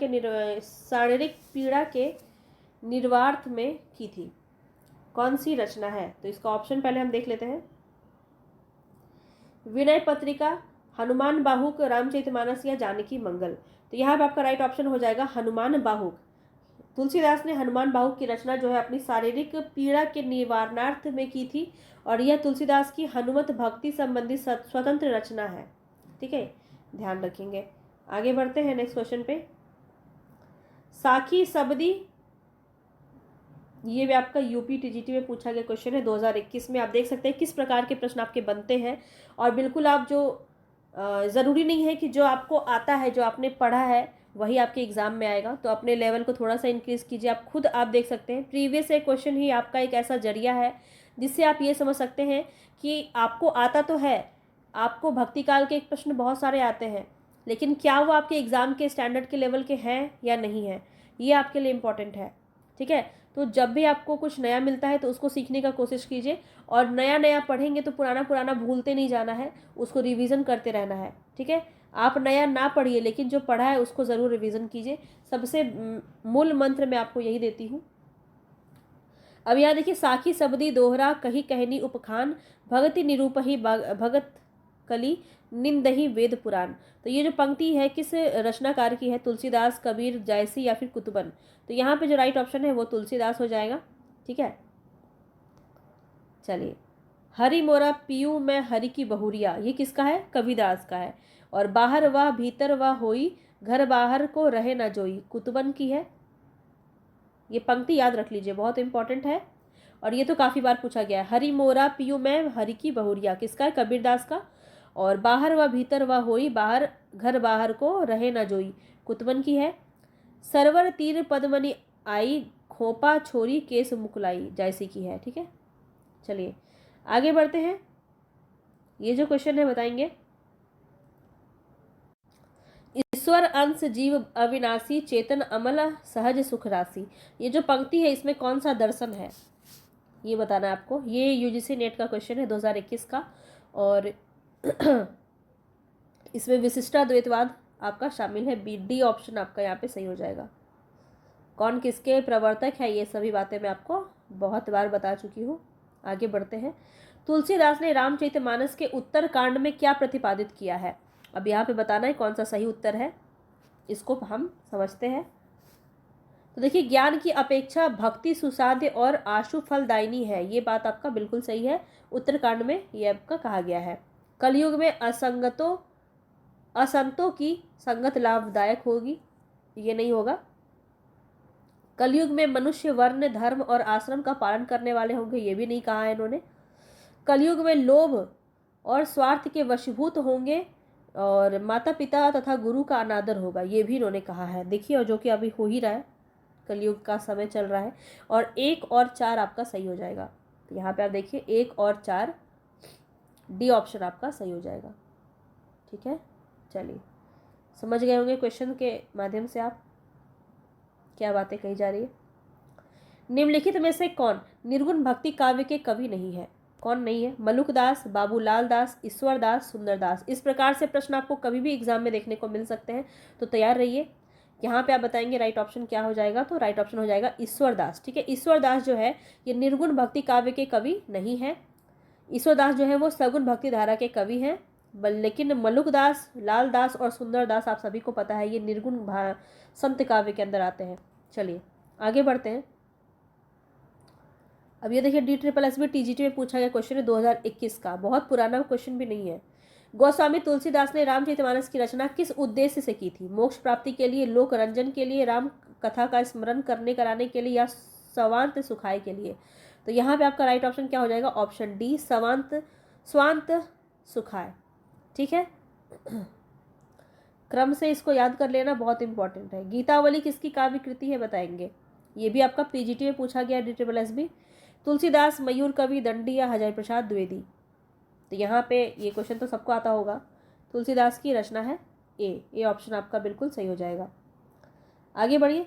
के निर्वार्थ में की थी? कौन सी रचना है? तो इसका ऑप्शन पहले हम देख लेते हैं। विनय पत्रिका, हनुमान बाहुक, रामचरितमानस या जानकी मंगल। तो यहाँ पे आपका राइट ऑप्शन हो जाएगा हनुमान बाहुक। तुलसीदास ने हनुमान बाहुक की रचना जो है अपनी शारीरिक पीड़ा के निवारणार्थ में की थी, और यह तुलसीदास की हनुमत भक्ति संबंधी स्वतंत्र रचना है। ठीक है, ध्यान रखेंगे। आगे बढ़ते हैं नेक्स्ट क्वेश्चन पे। साखी सबदी, ये भी आपका यूपी टीजीटी में पूछा गया क्वेश्चन है 2021 में। आप देख सकते हैं किस प्रकार के प्रश्न आपके बनते हैं, और बिल्कुल आप जो ज़रूरी नहीं है कि जो आपको आता है, जो आपने पढ़ा है वही आपके एग्ज़ाम में आएगा, तो अपने लेवल को थोड़ा सा इंक्रीज़ कीजिए। आप खुद आप देख सकते हैं प्रीवियस एक क्वेश्चन ही आपका एक ऐसा जरिया है जिससे आप ये समझ सकते हैं कि आपको आता तो है, आपको भक्ति काल के एक प्रश्न बहुत सारे आते हैं, लेकिन क्या वो आपके एग्ज़ाम के स्टैंडर्ड के लेवल के हैं या नहीं है, ये आपके लिए इम्पॉर्टेंट है। ठीक है, तो जब भी आपको कुछ नया मिलता है तो उसको सीखने का कोशिश कीजिए, और नया नया पढ़ेंगे तो पुराना पुराना भूलते नहीं जाना है, उसको रिवीजन करते रहना है। ठीक है, आप नया ना पढ़िए, लेकिन जो पढ़ा है उसको ज़रूर रिवीजन कीजिए। सबसे मूल मंत्र मैं आपको यही देती हूँ। अब यहाँ देखिए, साखी सबदी दोहरा कही कहनी उपखान, भगति निरूपही भगत कली निंदही वेद पुराण। तो ये जो पंक्ति है किस रचनाकार की है? तुलसीदास, कबीर, जायसी या फिर कुतुबन। तो यहाँ पे जो राइट ऑप्शन है वो तुलसीदास हो जाएगा। ठीक है, चलिए। हरि मोरा पियू मैं हरि की बहुरिया, ये किसका है? कबीरदास का है। और बाहर वह भीतर वह होई, घर बाहर को रहे न जोई, कुतुबन की है। ये पंक्ति याद रख लीजिए, बहुत इंपॉर्टेंट है, और ये तो काफ़ी बार पूछा गया है। हरि मोरा पियू मैं हरि की बहुरिया किसका है? कबीरदास का। और बाहर व भीतर व होई, बाहर घर बाहर को रहे न जोई, कुतुबन की है। सरवर तीर पद्मनि आई, खोपा छोरी केस मुकुलाई, जायसी की है। ठीक है, चलिए आगे बढ़ते हैं। ये जो क्वेश्चन है बताएंगे, ईश्वर अंश जीव अविनाशी, चेतन अमल सहज सुख राशि। ये जो पंक्ति है इसमें कौन सा दर्शन है ये बताना है आपको। ये यूजीसी नेट का क्वेश्चन है 2021 का, और इसमें विशिष्टाद्वैतवाद आपका शामिल है। डी ऑप्शन आपका यहाँ पे सही हो जाएगा। कौन किसके प्रवर्तक है ये सभी बातें मैं आपको बहुत बार बता चुकी हूँ। आगे बढ़ते हैं। तुलसीदास ने रामचरितमानस के उत्तर कांड में क्या प्रतिपादित किया है? अब यहाँ पे बताना है कौन सा सही उत्तर है, इसको हम समझते हैं। तो देखिए, ज्ञान की अपेक्षा भक्ति सुसाध्य और आशु फलदायिनी है, ये बात आपका बिल्कुल सही है। उत्तरकांड में ये आपका कहा गया है। कलयुग में असंतों की संगत लाभदायक होगी, ये नहीं होगा। कलयुग में मनुष्य वर्ण धर्म और आश्रम का पालन करने वाले होंगे, ये भी नहीं कहा है इन्होंने। कलयुग में लोभ और स्वार्थ के वशीभूत होंगे और माता पिता तथा गुरु का अनादर होगा, ये भी इन्होंने कहा है। देखिए, और जो कि अभी हो ही रहा है, कलयुग का समय चल रहा है। और 1 और 4 आपका सही हो जाएगा। तो यहाँ पे आप देखिए 1 और 4, डी ऑप्शन आपका सही हो जाएगा। ठीक है, चलिए, समझ गए होंगे क्वेश्चन के माध्यम से आप क्या बातें कही जा रही है। निम्नलिखित में से कौन निर्गुण भक्ति काव्य के कवि नहीं है? कौन नहीं है? मलुकदास, बाबूलाल दास, ईश्वर दास, सुंदर दास। इस प्रकार से प्रश्न आपको कभी भी एग्जाम में देखने को मिल सकते हैं, तो तैयार रहिए। यहाँ पे आप बताएंगे राइट ऑप्शन क्या हो जाएगा, तो राइट ऑप्शन हो जाएगा ईश्वर दास। ठीक है, ईश्वर दास जो है ये निर्गुण भक्ति काव्य के कवि नहीं है। ईश्वर दास जो है वो सगुण भक्ति धारा के कवि हैं। लेकिन मलुकदास, लाल दास और सुंदर दास आप सभी को पता है ये निर्गुण संत काव्य के अंदर आते हैं। चलिए आगे बढ़ते हैं। अब ये देखिए DSSB TGT में पूछा गया क्वेश्चन है 2021 का, बहुत पुराना क्वेश्चन भी नहीं है। गोस्वामी तुलसीदास ने रामचरितमानस की रचना किस उद्देश्य से की थी? मोक्ष प्राप्ति के लिए, लोक रंजन के लिए, राम कथा का स्मरण करने कराने के लिए, या स्वांत सुखाय के लिए? तो यहाँ पे आपका राइट ऑप्शन क्या हो जाएगा? ऑप्शन डी, स्वांत सुखाय। ठीक है, क्रम से इसको याद कर लेना बहुत इंपॉर्टेंट है। गीतावली किसकी काव्य कृति है बताएंगे? ये भी आपका PGT में पूछा गया DSSB। तुलसीदास, मयूर कवि, दंडी या हजारी प्रसाद द्विवेदी? तो यहाँ पे ये क्वेश्चन तो सबको आता होगा। तुलसीदास की रचना है ए ऑप्शन आपका बिल्कुल सही हो जाएगा। आगे बढ़िए।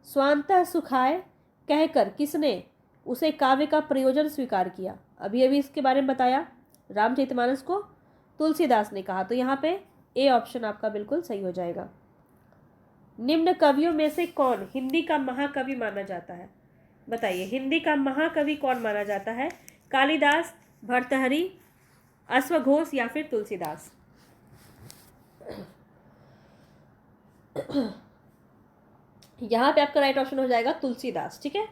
स्वांत सुखाय कहकर किसने उसे काव्य का प्रयोजन स्वीकार किया? अभी अभी इसके बारे में बताया, रामचरितमानस को तुलसीदास ने कहा, तो यहाँ पे ए ऑप्शन आपका बिल्कुल सही हो जाएगा। निम्न कवियों में से कौन हिंदी का महाकवि माना जाता है? बताइए, हिंदी का महाकवि कौन माना जाता है? कालिदास, भर्तृहरि, अश्वघोष या फिर तुलसीदास? यहाँ पे आपका राइट ऑप्शन हो जाएगा तुलसीदास। ठीक है,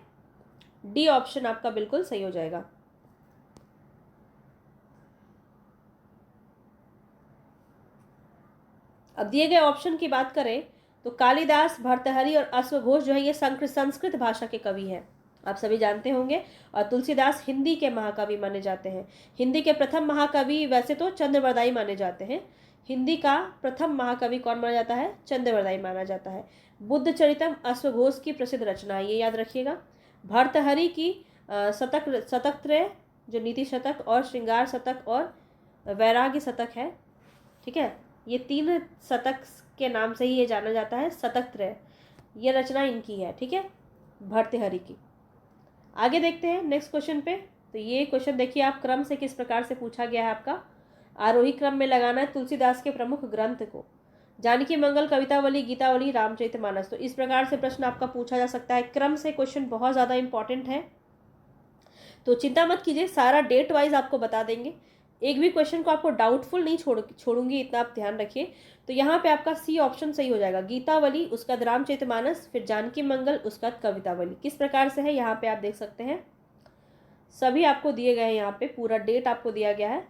डी ऑप्शन आपका बिल्कुल सही हो जाएगा। अब दिए गए ऑप्शन की बात करें तो कालिदास, भर्तृहरि और अश्वघोष जो है ये संस्कृत भाषा के कवि हैं, आप सभी जानते होंगे। और तुलसीदास हिंदी के महाकवि माने जाते हैं। हिंदी के प्रथम महाकवि वैसे तो चंद्रवरदाई माने जाते हैं। हिंदी का प्रथम महाकवि कौन माना जाता है? चंद्रवरदाई माना जाता है। बुद्ध चरितम अश्वघोष की प्रसिद्ध रचना है, ये याद रखिएगा। भर्तृहरि की शतक त्रय जो नीति शतक और श्रृंगार शतक और वैराग्य शतक है। ठीक है, ये 3 शतक के नाम से ही ये जाना जाता है, शतक त्रय, ये रचना इनकी है। ठीक है, भर्तृहरि की। आगे देखते हैं नेक्स्ट क्वेश्चन पे। तो ये क्वेश्चन देखिए आप क्रम से किस प्रकार से पूछा गया है आपका। आरोही क्रम में लगाना है तुलसीदास के प्रमुख ग्रंथ को। जानकी मंगल, कवितावली, गीतावली, रामचरितमानस। तो इस प्रकार से प्रश्न आपका पूछा जा सकता है। क्रम से क्वेश्चन बहुत ज़्यादा इंपॉर्टेंट है, तो चिंता मत कीजिए, सारा डेट वाइज आपको बता देंगे। एक भी क्वेश्चन को आपको डाउटफुल नहीं छोड़ूंगी, इतना आप ध्यान रखिए। तो यहाँ पे आपका सी ऑप्शन सही हो जाएगा। गीतावली, उसका रामचरितमानस, फिर जानकी मंगल, उसका कवितावली। किस प्रकार से है यहाँ पे आप देख सकते हैं, सभी आपको दिए गए हैं। यहाँ पे पूरा डेट आपको दिया गया है।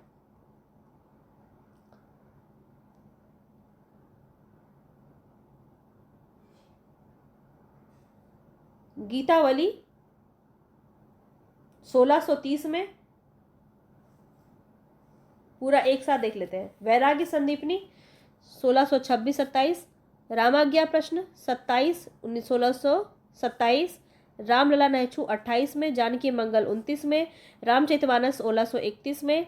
गीतावली 1630 में, पूरा एक साथ देख लेते हैं। वैराग्य संदीपनी 1626-27, रामाज्ञा प्रश्न 27-1627, रामलला नहचू 28 में, जानकी मंगल 29 में, रामचरितमानस 1631 में,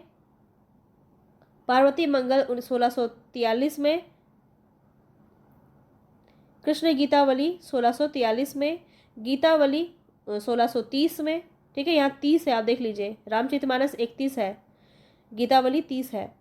पार्वती मंगल 1643 में, कृष्ण गीतावली 1643 में, गीतावली 1630 में। ठीक है, यहाँ 30 है, आप देख लीजिए। रामचरितमानस 31 है, गीतावली 30 है।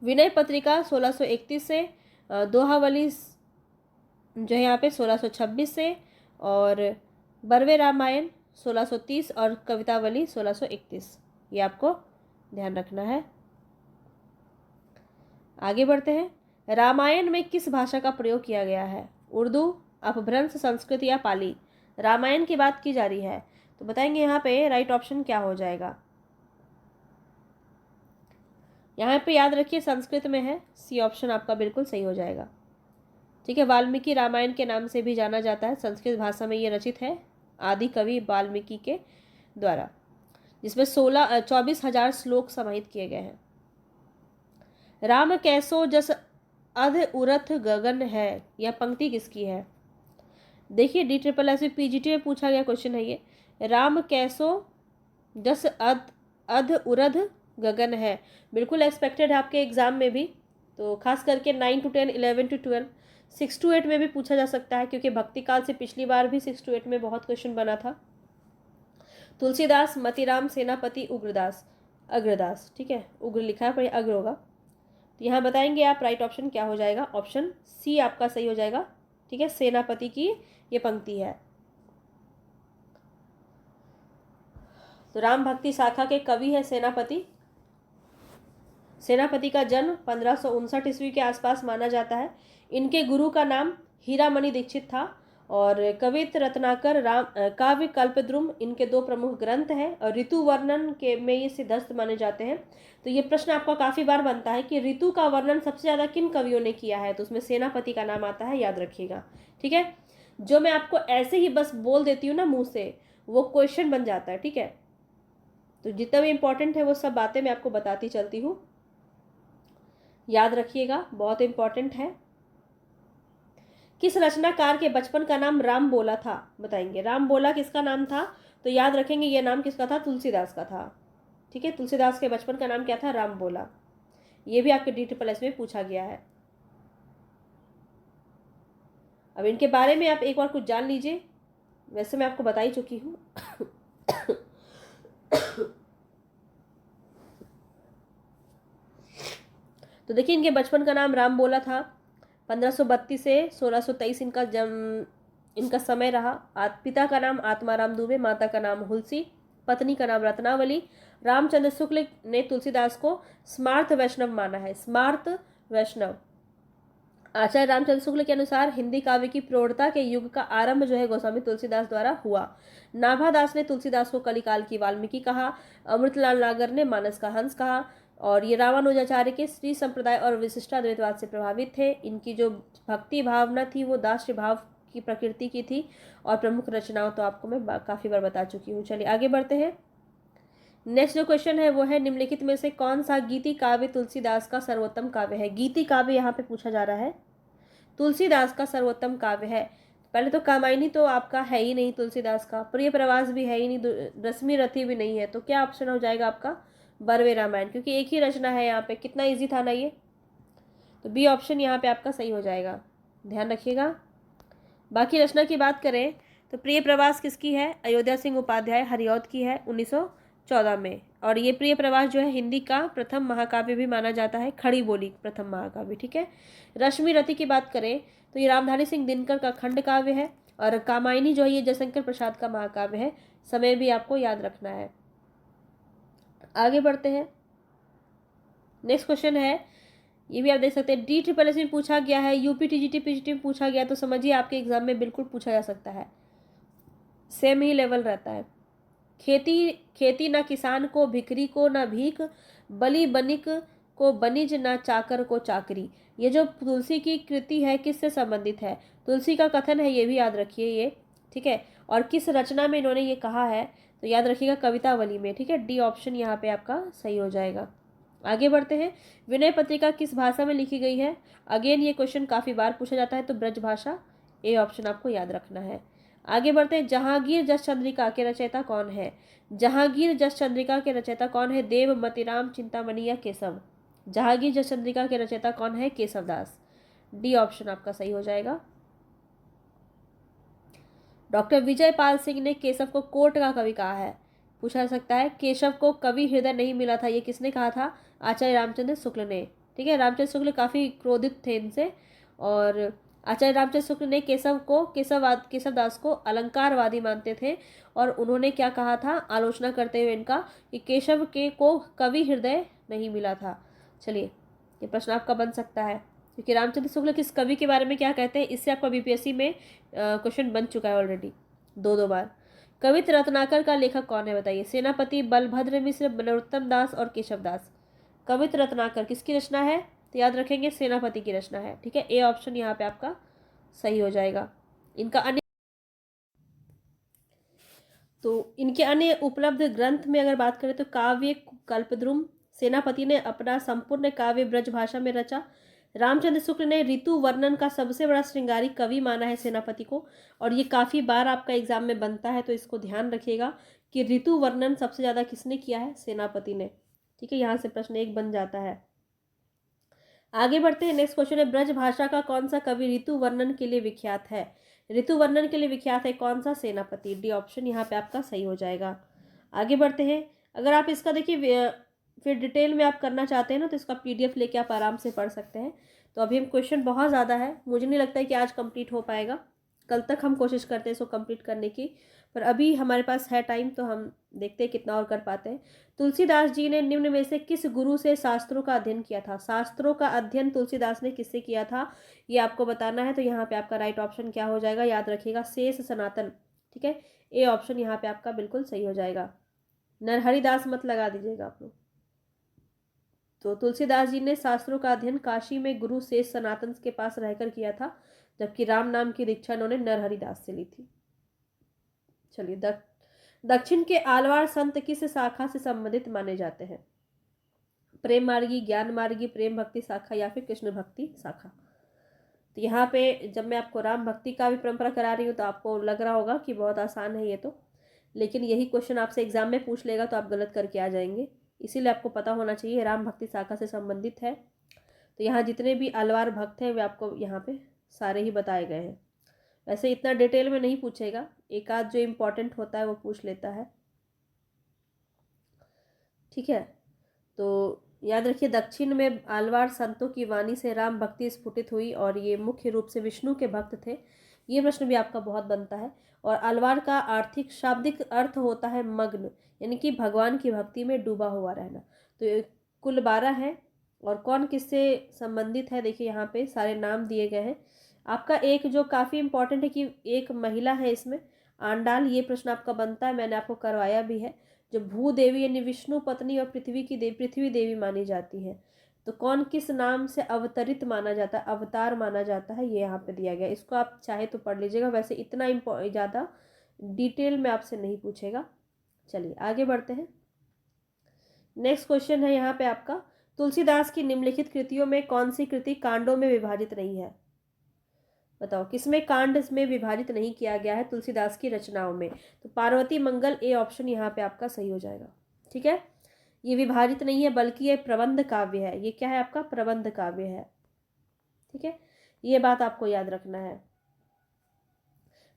विनय पत्रिका 1631 से, दोहावली जो है यहाँ पे 1626 से, और बरवे रामायण 1630 और कवितावली 1631, ये आपको ध्यान रखना है। आगे बढ़ते हैं। रामायण में किस भाषा का प्रयोग किया गया है? उर्दू, अपभ्रंश, संस्कृत या पाली? रामायण की बात की जा रही है, तो बताएंगे यहाँ पे राइट ऑप्शन क्या हो जाएगा। यहाँ पे याद रखिए संस्कृत में है, सी ऑप्शन आपका बिल्कुल सही हो जाएगा। ठीक है, वाल्मीकि रामायण के नाम से भी जाना जाता है, संस्कृत भाषा में ये रचित है आदि कवि वाल्मीकि के द्वारा, जिसमें 24,000 श्लोक समाहित किए गए हैं। राम कैसो जस अध उरथ गगन है, यह पंक्ति किसकी है? देखिए DSSS PGT में पूछा गया क्वेश्चन है ये। राम कैसो जस अध उरध गगन है, बिल्कुल एक्सपेक्टेड है आपके एग्जाम में भी, तो खास करके 9 to 10, 11 to 12, 6 to 8 में भी पूछा जा सकता है, क्योंकि भक्ति काल से पिछली बार भी 6 to 8 में बहुत क्वेश्चन बना था। तुलसीदास, मतीराम, सेनापति, उग्रदास, अग्रदास। ठीक है, उग्र लिखा है पर अग्र होगा, तो यहाँ बताएंगे आप राइट ऑप्शन क्या हो जाएगा। ऑप्शन सी आपका सही हो जाएगा। ठीक है, सेनापति की ये पंक्ति है। तो राम भक्ति शाखा के कवि है सेनापति। सेनापति का जन्म 1559 ईस्वी के आसपास माना जाता है। इनके गुरु का नाम हीरामणि दीक्षित था और कवित्र रत्नाकर राम काव्य कल्पद्रुम इनके 2 प्रमुख ग्रंथ हैं और ऋतु वर्णन के में ये सिद्धस्त माने जाते हैं। तो ये प्रश्न आपका काफ़ी बार बनता है कि ऋतु का वर्णन सबसे ज़्यादा किन कवियों ने किया है, तो उसमें सेनापति का नाम आता है, याद रखिएगा। ठीक है, जो मैं आपको ऐसे ही बस बोल देती हूँ ना मुँह से, वो क्वेश्चन बन जाता है। ठीक है, तो जितना भी इम्पोर्टेंट है वो सब बातें मैं आपको बताती चलती हूँ, याद रखिएगा, बहुत इम्पोर्टेंट है। किस रचनाकार के बचपन का नाम राम बोला था, बताएंगे। राम बोला किसका नाम था, तो याद रखेंगे ये नाम किसका था, तुलसीदास का था। ठीक है, तुलसीदास के बचपन का नाम क्या था, राम बोला। ये भी आपके DSSS में पूछा गया है। अब इनके बारे में आप एक बार कुछ जान लीजिए, वैसे मैं आपको बता ही चुकी हूँ। तो देखिए इनके बचपन का नाम राम बोला था। 1532 से 1623 इनका समय रहा। पिता का नाम आत्माराम दुबे, माता का नाम हुलसी, पत्नी का नाम रत्नावली। रामचंद्र शुक्ल ने तुलसीदास को स्मार्त वैष्णव माना है, स्मार्त वैष्णव। आचार्य रामचंद्र शुक्ल के अनुसार हिंदी काव्य की प्रौढ़ता के युग का आरंभ जो है गोस्वामी तुलसीदास द्वारा हुआ। नाभादास ने तुलसीदास को कलिकाल की वाल्मीकि कहा, अमृतलाल नागर ने मानस का हंस कहा, और ये रामानुजाचार्य के श्री संप्रदाय और विशिष्टाद्वैतवाद से प्रभावित थे। इनकी जो भक्ति भावना थी वो दास्य भाव की प्रकृति की थी, और प्रमुख रचनाओं तो आपको मैं काफ़ी बार बता चुकी हूँ। चलिए आगे बढ़ते हैं। नेक्स्ट जो क्वेश्चन है वो है, निम्नलिखित में से कौन सा गीति काव्य तुलसीदास का सर्वोत्तम काव्य है। गीति काव्य यहाँ पे पूछा जा रहा है, तुलसीदास का सर्वोत्तम काव्य है। पहले तो कामायनी तो आपका है ही नहीं तुलसीदास का, प्रिय प्रवास भी है ही नहीं, रश्मि रथी भी नहीं है, तो क्या ऑप्शन हो जाएगा आपका, बरवे रामायण, क्योंकि एक ही रचना है यहाँ पे। कितना इजी था ना ये, तो बी ऑप्शन यहाँ पे आपका सही हो जाएगा, ध्यान रखिएगा। बाकी रचना की बात करें तो प्रिय प्रवास किसकी है, अयोध्या सिंह उपाध्याय हरिऔध की है 1914 में, और ये प्रिय प्रवास जो है हिंदी का प्रथम महाकाव्य भी माना जाता है, खड़ी बोली प्रथम महाकाव्य। ठीक है, रश्मि रथी की बात करें तो ये रामधारी सिंह दिनकर का खंड काव्य है, और कामायनी जो है ये जयशंकर प्रसाद का महाकाव्य है। समय भी आपको याद रखना है। आगे बढ़ते हैं। नेक्स्ट क्वेश्चन है, ये भी आप देख सकते हैं DSSS में पूछा गया है, UP TGT PGT में पूछा गया, तो समझिए आपके एग्जाम में बिल्कुल पूछा जा सकता है, सेम ही लेवल रहता है। खेती न किसान को भिखरी को न भीख, बलि बनिक को बनिज न चाकर को चाकरी। ये जो तुलसी की कृति है किससे संबंधित है, तुलसी का कथन है, ये भी याद रखिए ये। ठीक है, और किस रचना में इन्होंने ये कहा है, तो याद रखिएगा कवितावली में। ठीक है, डी ऑप्शन यहाँ पे आपका सही हो जाएगा। आगे बढ़ते हैं। विनय पत्रिका किस भाषा में लिखी गई है, अगेन ये क्वेश्चन काफ़ी बार पूछा जाता है, तो ब्रज भाषा, ए ऑप्शन आपको याद रखना है। आगे बढ़ते हैं। जहांगीर जस चंद्रिका के रचयिता कौन है, जहांगीर जस चंद्रिका के रचयिता कौन है, देव, मतीराम, चिंतामणि या केशव। जहांगीर जस चंद्रिका के रचयिता कौन है, केशवदास, डी ऑप्शन आपका सही हो जाएगा। डॉक्टर विजय पाल सिंह ने केशव को कोर्ट का कवि कहा है, पूछा जा सकता है। केशव को कवि हृदय नहीं मिला था, ये किसने कहा था, आचार्य रामचंद्र शुक्ल ने। ठीक है, रामचंद्र शुक्ल काफ़ी क्रोधित थे इनसे, और आचार्य रामचंद्र शुक्ल ने केशवदास को अलंकारवादी मानते थे, और उन्होंने क्या कहा था, आलोचना करते हुए इनका, कि केशव के को कवि हृदय नहीं मिला था। चलिए ये प्रश्न आपका बन सकता है, क्योंकि रामचंद्र शुक्ल किस कवि के बारे में क्या कहते हैं, इससे आपका BPSC में क्वेश्चन बन चुका है ऑलरेडी 2 बार। कवित्र रत्नाकर का लेखक कौन है, बताइए। सेनापति, बलभद्र मिश्र, नरोत्तम दास और केशव दास। कवित रत्नाकर किसकी रचना है? तो याद रखेंगे सेनापति की रचना है। ठीक है, ए ऑप्शन यहाँ पे आपका सही हो जाएगा। इनके अन्य उपलब्ध ग्रंथ में अगर बात करें तो काव्य कल्पद्रुम सेनापति ने अपना संपूर्ण काव्य ब्रज भाषा में रचा। रामचंद्र शुक्ल ने ऋतु वर्णन का सबसे बड़ा श्रृंगारी कवि माना है सेनापति को, और ये काफ़ी बार आपका एग्जाम में बनता है, तो इसको ध्यान रखिएगा कि ऋतु वर्णन सबसे ज़्यादा किसने किया है? सेनापति ने। ठीक है, यहाँ से प्रश्न 1 बन जाता है। आगे बढ़ते हैं। नेक्स्ट क्वेश्चन है, ब्रज भाषा का कौन सा कवि ऋतु वर्णन के लिए विख्यात है? ऋतु वर्णन के लिए विख्यात है कौन सा? सेनापति। डी ऑप्शन यहाँ पे आपका सही हो जाएगा। आगे बढ़ते हैं। अगर आप इसका देखिए फिर डिटेल में आप करना चाहते हैं ना, तो इसका PDF लेके आप आराम से पढ़ सकते हैं। तो अभी हम क्वेश्चन बहुत ज़्यादा है, मुझे नहीं लगता है कि आज कंप्लीट हो पाएगा। कल तक हम कोशिश करते हैं इसको कंप्लीट करने की, पर अभी हमारे पास है टाइम, तो हम देखते हैं कितना और कर पाते हैं। तुलसीदास जी ने निम्न में से किस गुरु से शास्त्रों का अध्ययन किया था? शास्त्रों का अध्ययन तुलसीदास ने किससे किया था, ये आपको बताना है। तो यहाँ पे आपका राइट ऑप्शन क्या हो जाएगा? याद रखिएगा, शेष सनातन। ठीक है, ए ऑप्शन यहाँ पे आपका बिल्कुल सही हो जाएगा। नरहरिदास मत लगा दीजिएगा आप लोग। तो तुलसीदास जी ने शास्त्रों का अध्ययन काशी में गुरु शेष सनातन के पास रहकर किया था, जबकि राम नाम की दीक्षा उन्होंने नरहरिदास से ली थी। चलिए, दक्षिण के आलवार संत किस शाखा से संबंधित माने जाते हैं? प्रेम मार्गी, ज्ञान मार्गी, प्रेम भक्ति शाखा या फिर कृष्ण भक्ति शाखा? तो यहाँ पे जब मैं आपको राम भक्ति का भी परंपरा करा रही हूँ तो आपको लग रहा होगा कि बहुत आसान है ये तो, लेकिन यही क्वेश्चन आपसे एग्जाम में पूछ लेगा तो आप गलत करके आ जाएंगे। इसीलिए आपको पता होना चाहिए राम भक्ति शाखा से संबंधित है। तो यहाँ जितने भी अलवार भक्त हैं वे आपको यहाँ पे सारे ही बताए गए हैं। वैसे इतना डिटेल में नहीं पूछेगा, एक आध जो इम्पोर्टेंट होता है वो पूछ लेता है। ठीक है, तो याद रखिए, दक्षिण में आलवार संतों की वाणी से राम भक्ति स्फुटित हुई और ये मुख्य रूप से विष्णु के भक्त थे। ये प्रश्न भी आपका बहुत बनता है। और अलवार का आर्थिक शाब्दिक अर्थ होता है मग्न, यानी कि भगवान की भक्ति में डूबा हुआ रहना। तो कुल 12 है, और कौन किससे संबंधित है देखिए यहाँ पे सारे नाम दिए गए हैं। आपका एक जो काफ़ी इंपॉर्टेंट है कि एक महिला है इसमें, आंडाल, ये प्रश्न आपका बनता है, मैंने आपको करवाया भी है। जो भूदेवी यानी विष्णु पत्नी और पृथ्वी देवी मानी जाती है, तो कौन किस नाम से अवतरित माना जाता है, अवतार माना जाता है, ये यहाँ पे दिया गया। इसको आप चाहे तो पढ़ लीजिएगा, वैसे इतना ज़्यादा डिटेल में आपसे नहीं पूछेगा। चलिए आगे बढ़ते हैं। नेक्स्ट क्वेश्चन है यहाँ पे आपका, तुलसीदास की निम्नलिखित कृतियों में कौन सी कृति कांडों में विभाजित नहीं है? बताओ, किसमें कांड में विभाजित नहीं किया गया है तुलसीदास की रचनाओं में? तो पार्वती मंगल, ए ऑप्शन यहाँ पे आपका सही हो जाएगा। ठीक है, ये विभाजित नहीं है बल्कि ये प्रबंध काव्य है। ये क्या है आपका? प्रबंध काव्य है। ठीक है, ये बात आपको याद रखना है।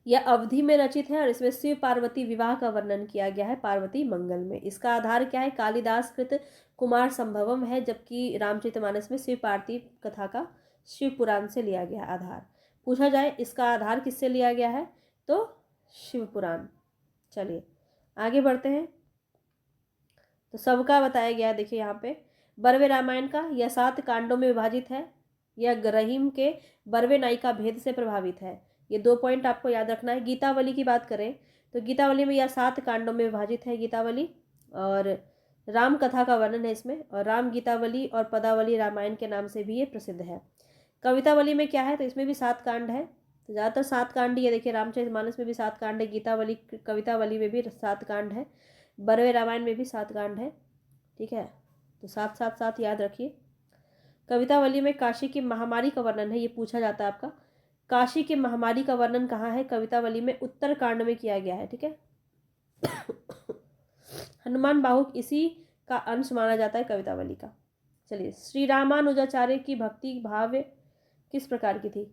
यह अवधि में रचित है और इसमें शिव पार्वती विवाह का वर्णन किया गया है पार्वती मंगल में। इसका आधार क्या है? कालिदास कृत कुमार संभवम है, जबकि रामचरितमानस में शिव पार्वती कथा का शिव पुराण से लिया गया आधार। पूछा जाए इसका आधार किससे लिया गया है, तो शिव पुराण। चलिए आगे बढ़ते हैं। तो सबका बताया गया, देखिए यहाँ पे बरवे रामायण का यह 7 कांडों में विभाजित है। यह रहीम के बरवे नायिका भेद से प्रभावित है। ये 2 पॉइंट आपको याद रखना है। गीतावली की बात करें तो गीतावली में यह 7 कांडों में विभाजित है गीतावली, और राम कथा का वर्णन है इसमें, और राम गीतावली और पदावली रामायण के नाम से भी ये प्रसिद्ध है। कवितावली में क्या है, तो इसमें भी 7 कांड है। तो ज़्यादातर 7 कांड ही है। देखिए रामचरितमानस में भी 7 कांड है, गीतावली कवितावली में भी 7 कांड है, बरवे रामायण में भी 7 कांड है। ठीक है, तो 7 7 7 याद रखिए। कवितावली में काशी की महामारी का वर्णन है, ये पूछा जाता है आपका। काशी की महामारी का वर्णन कहाँ है? कवितावली में उत्तर कांड में किया गया है। ठीक है, हनुमान बाहुक इसी का अंश माना जाता है कवितावली का। चलिए, श्री रामानुजाचार्य की भक्ति भाव किस प्रकार की थी?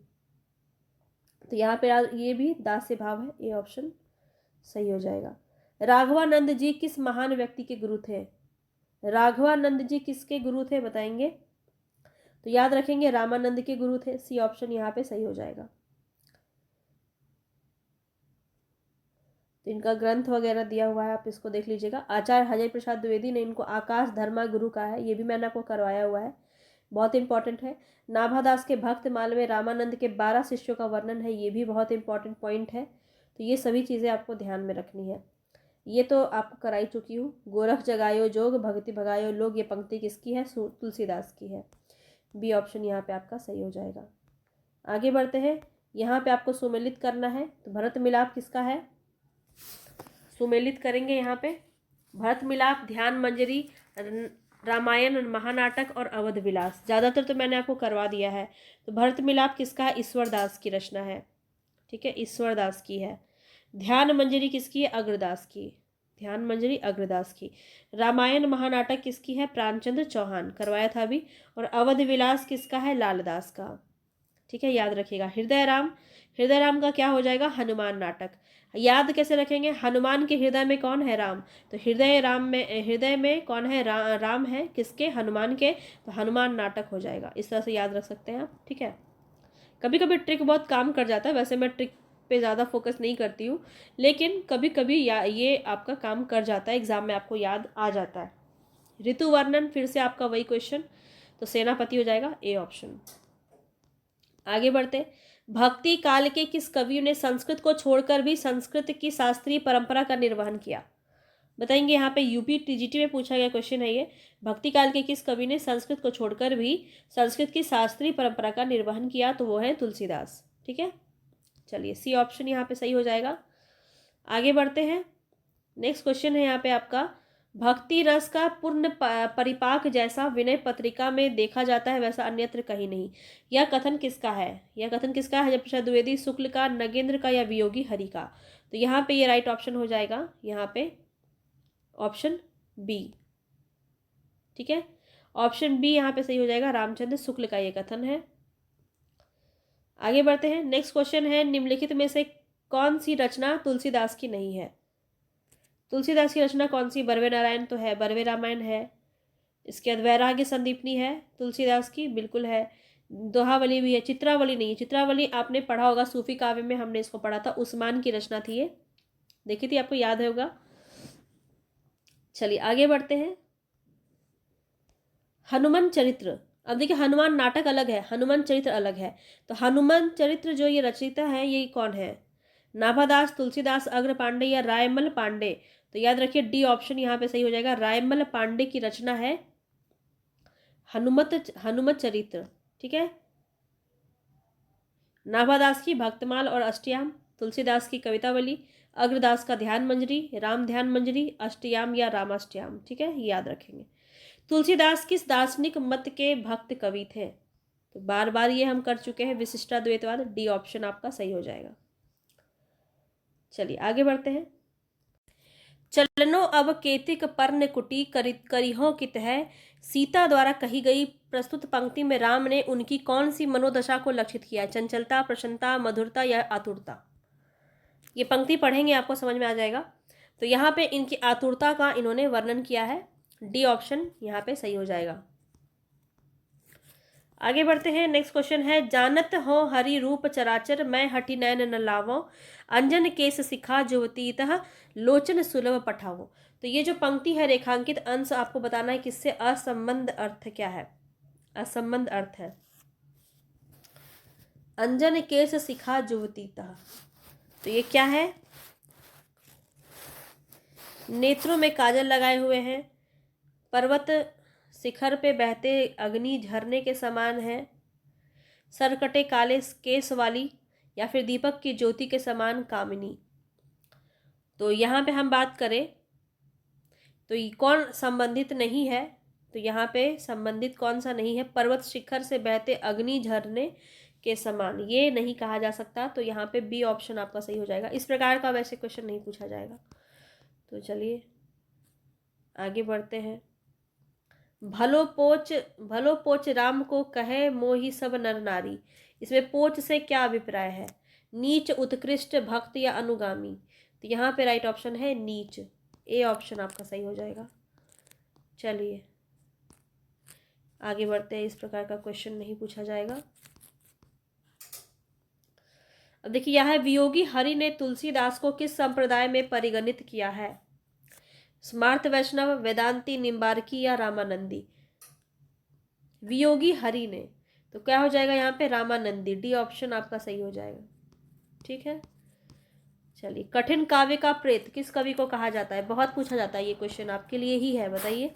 तो यहाँ पे ये भी दास्य भाव है, ए ऑप्शन सही हो जाएगा। राघवानंद जी किस महान व्यक्ति के गुरु थे? राघवानंद जी किसके गुरु थे बताएंगे? तो याद रखेंगे रामानंद के गुरु थे, सी ऑप्शन यहाँ पे सही हो जाएगा। तो इनका ग्रंथ वगैरह दिया हुआ है, आप इसको देख लीजिएगा। आचार्य हजय प्रसाद द्विवेदी ने इनको आकाश धर्मा गुरु कहा है, ये भी मैंने आपको करवाया हुआ है, बहुत इंपॉर्टेंट है। नाभादास के भक्त माल में रामानंद के 12 शिष्यों का वर्णन है, ये भी बहुत इंपॉर्टेंट पॉइंट है। तो ये सभी चीज़ें आपको ध्यान में रखनी है। ये तो आपको कराई चुकी हूँ। गोरख जगायो जोग भक्ति भगायो लोग, ये पंक्ति किसकी है? तुलसीदास की है। बी ऑप्शन यहाँ पे आपका सही हो जाएगा। आगे बढ़ते हैं। यहाँ पे आपको सुमेलित करना है, तो भरत मिलाप किसका है? सुमेलित करेंगे यहाँ पे। भरत मिलाप, ध्यान मंजरी, रामायण महानाटक और अवध विलास। ज़्यादातर तो मैंने आपको करवा दिया है। तो भरत मिलाप किसका है? ईश्वर दास की रचना है। ठीक है, ईश्वर दास की है। ध्यान मंजरी किसकी है? अग्रदास की। ध्यान मंजरी अग्रदास की। रामायण महानाटक किसकी है? प्राणचंद्र चौहान, करवाया था अभी। और अवध विलास किसका है? लालदास का। ठीक है, याद रखिएगा। हृदय राम, हृदय राम का क्या हो जाएगा? हनुमान नाटक। याद कैसे रखेंगे? हनुमान के हृदय में कौन है? राम। तो हृदय में कौन है? राम है। किसके? हनुमान के। तो हनुमान नाटक हो जाएगा। इस तरह से याद रख सकते हैं आप। ठीक है, कभी कभी ट्रिक बहुत काम कर जाता है। वैसे मैं ट्रिक पे ज़्यादा फोकस नहीं करती हूँ, लेकिन कभी कभी ये आपका काम कर जाता है, एग्जाम में आपको याद आ जाता है। ऋतु वर्णन, फिर से आपका वही क्वेश्चन, तो सेनापति हो जाएगा, ए ऑप्शन। आगे बढ़ते। भक्ति काल के किस कवि ने संस्कृत को छोड़कर भी संस्कृत की शास्त्रीय परंपरा का निर्वहन किया? बताएंगे। यहाँ पे यूपी टीजीटी में पूछा गया क्वेश्चन है ये। भक्ति काल के किस कवि ने संस्कृत को छोड़कर भी संस्कृत की शास्त्रीय परंपरा का निर्वहन किया? तो वो है तुलसीदास। ठीक है, चलिए सी ऑप्शन यहाँ पे सही हो जाएगा। आगे बढ़ते हैं। नेक्स्ट क्वेश्चन है यहाँ पे आपका, भक्ति रस का पूर्ण परिपाक जैसा विनय पत्रिका में देखा जाता है वैसा अन्यत्र कहीं नहीं। यह कथन किसका है? यह कथन किसका है? जब द्विवेदी शुक्ल का, नगेंद्र का या वियोगी हरि का? तो यहाँ पे ये राइट ऑप्शन हो जाएगा, यहाँ पे ऑप्शन बी। ठीक है, ऑप्शन बी यहाँ पे सही हो जाएगा, रामचंद्र शुक्ल का ये कथन है। आगे बढ़ते हैं। नेक्स्ट क्वेश्चन है, निम्नलिखित में से कौन सी रचना तुलसीदास की नहीं है? तुलसीदास की रचना कौन सी? बरवे नारायण तो है, बरवे रामायण है। इसके बाद वैराग्य संदीपनी है तुलसीदास की, बिल्कुल है। दोहावली भी है। चित्रावली नहीं है। चित्रावली आपने पढ़ा होगा, सूफी काव्य में हमने इसको पढ़ा था, उस्मान की रचना थी ये, देखी थी, आपको याद होगा। चलिए आगे बढ़ते हैं। हनुमान चरित्र, अब देखिए हनुमान नाटक अलग है, हनुमान चरित्र अलग है। तो हनुमान चरित्र जो ये रचयिता है ये कौन है? नाभादास, तुलसीदास, अग्र पांडे या रायमल पांडे? तो याद रखिए डी ऑप्शन यहाँ पे सही हो जाएगा, रायमल पांडे की रचना है हनुमत चरित्र। ठीक है, नाभादास की भक्तमाल और अष्टयाम, तुलसीदास की कवितावली, अग्रदास का ध्यान मंजरी, राम ध्यान मंजरी, अष्टयाम या रामाष्टयाम। ठीक है, याद रखेंगे। तुलसीदास किस दार्शनिक मत के भक्त कवि थे? तो बार बार ये हम कर चुके हैं, विशिष्टाद्वैतवाद, डी ऑप्शन आपका सही हो जाएगा। चलिए आगे बढ़ते हैं। चलनो अब केतिक पर्ण कुटी करिहो कित है, सीता द्वारा कही गई प्रस्तुत पंक्ति में राम ने उनकी कौन सी मनोदशा को लक्षित किया? चंचलता, प्रसन्नता, मधुरता या आतुरता? ये पंक्ति पढ़ेंगे आपको समझ में आ जाएगा। तो यहाँ पे इनकी आतुरता का इन्होंने वर्णन किया है, डी ऑप्शन यहाँ पे सही हो जाएगा। आगे बढ़ते हैं। नेक्स्ट क्वेश्चन है, जानत हो हरि रूप चराचर मैं हटि नैन न लावो, अंजन केस सिखा जुवतीतः लोचन सुलभ पठावो। तो ये जो पंक्ति है रेखांकित अंश, आपको बताना है किससे असंबंध अर्थ क्या है? असंबंध अर्थ है अंजन केस सिखा जुवतीतः। तो ये क्या है? नेत्रों में काजल लगाए हुए हैं, पर्वत शिखर पे बहते अग्नि झरने के समान है, सरकटे काले केस वाली, या फिर दीपक की ज्योति के समान कामिनी। तो यहाँ पे हम बात करें तो ये कौन संबंधित नहीं है? तो यहाँ पे संबंधित कौन सा नहीं है? पर्वत शिखर से बहते अग्नि झरने के समान, ये नहीं कहा जा सकता। तो यहाँ पे बी ऑप्शन आपका सही हो जाएगा। इस प्रकार का वैसे क्वेश्चन नहीं पूछा जाएगा। तो चलिए आगे बढ़ते हैं। भलो पोच राम को कहे मोहि सब नर नारी, इसमें पोच से क्या अभिप्राय है? नीच, उत्कृष्ट, भक्त या अनुगामी? तो यहाँ पे राइट ऑप्शन है नीच, ए ऑप्शन आपका सही हो जाएगा। चलिए आगे बढ़ते हैं। इस प्रकार का क्वेश्चन नहीं पूछा जाएगा। अब देखिए यह है, वियोगी हरि ने तुलसीदास को किस संप्रदाय में परिगणित किया है? स्मार्त वैष्णव, वेदांती, निम्बार्की या रामानंदी? वियोगी हरि ने, तो क्या हो जाएगा यहाँ पे? रामानंदी, डी ऑप्शन आपका सही हो जाएगा। ठीक है, चलिए, कठिन काव्य का प्रेत किस कवि को कहा जाता है? बहुत पूछा जाता है, ये क्वेश्चन आपके लिए ही है, बताइए।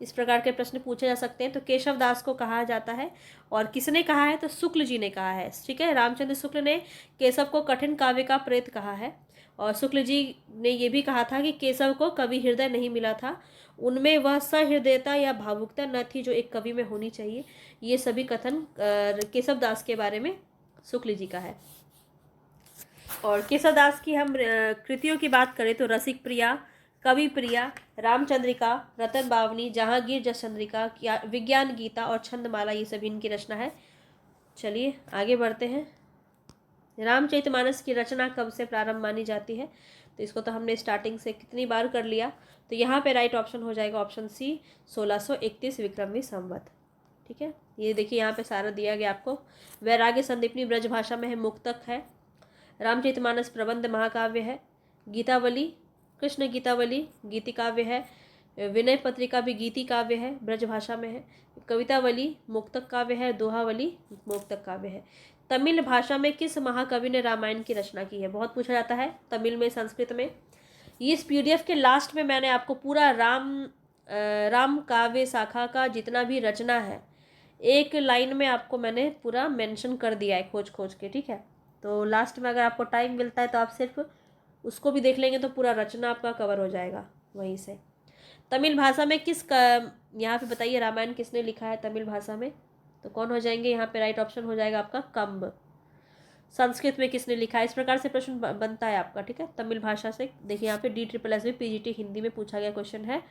इस प्रकार के प्रश्न पूछे जा सकते हैं। तो केशव दास को कहा जाता है। और किसने कहा है? तो शुक्ल जी ने कहा है, ठीक है। रामचंद्र शुक्ल ने केशव को कठिन काव्य का प्रेत कहा है। और शुक्ल जी ने यह भी कहा था कि केशव को कवि हृदय नहीं मिला था, उनमें वह सहृदयता या भावुकता न थी जो एक कवि में होनी चाहिए। ये सभी कथन केशव दास के बारे में शुक्ल जी का है। और केशव दास की हम कृतियों की बात करें तो रसिक प्रिया, कवि प्रिया, रामचंद्रिका, रतन बावनी, जहांगीर जसचंद्रिका, विज्ञान गीता और छंदमाला, ये सभी इनकी रचना है। चलिए आगे बढ़ते हैं। रामचरितमानस की रचना कब से प्रारंभ मानी जाती है? तो इसको तो हमने स्टार्टिंग से कितनी बार कर लिया। तो यहाँ पे राइट ऑप्शन हो जाएगा ऑप्शन सी, 1631 विक्रमी संवत। ठीक है, ये देखिए यहाँ पे सारा दिया गया आपको। वैराग्य संदीपनी ब्रज भाषा में है, मुक्तक है। रामचरितमानस प्रबंध महाकाव्य है। गीतावली, कृष्ण गीतावली गीति काव्य है। विनय पत्रिका भी गीति काव्य है, ब्रज भाषा में है। कवितावली मुक्तक काव्य है। दोहावली मुक्तक काव्य है। तमिल भाषा में किस महाकवि ने रामायण की रचना की है? बहुत पूछा जाता है तमिल में, संस्कृत में। इस पीडीएफ के लास्ट में मैंने आपको पूरा राम काव्य शाखा का जितना भी रचना है, एक लाइन में आपको मैंने पूरा मेंशन कर दिया है खोज खोज के, ठीक है। तो लास्ट में अगर आपको टाइम मिलता है तो आप सिर्फ उसको भी देख लेंगे तो पूरा रचना आपका कवर हो जाएगा वहीं से। तमिल भाषा में यहाँ पे बताइए रामायण किसने लिखा है तमिल भाषा में? तो कौन हो जाएंगे यहाँ पे? राइट ऑप्शन हो जाएगा आपका कंब। संस्कृत में किसने लिखा है? इस प्रकार से प्रश्न बनता है आपका, ठीक है। तमिल भाषा से देखिए यहाँ पे DSSS में PGT हिंदी में पूछा गया क्वेश्चन है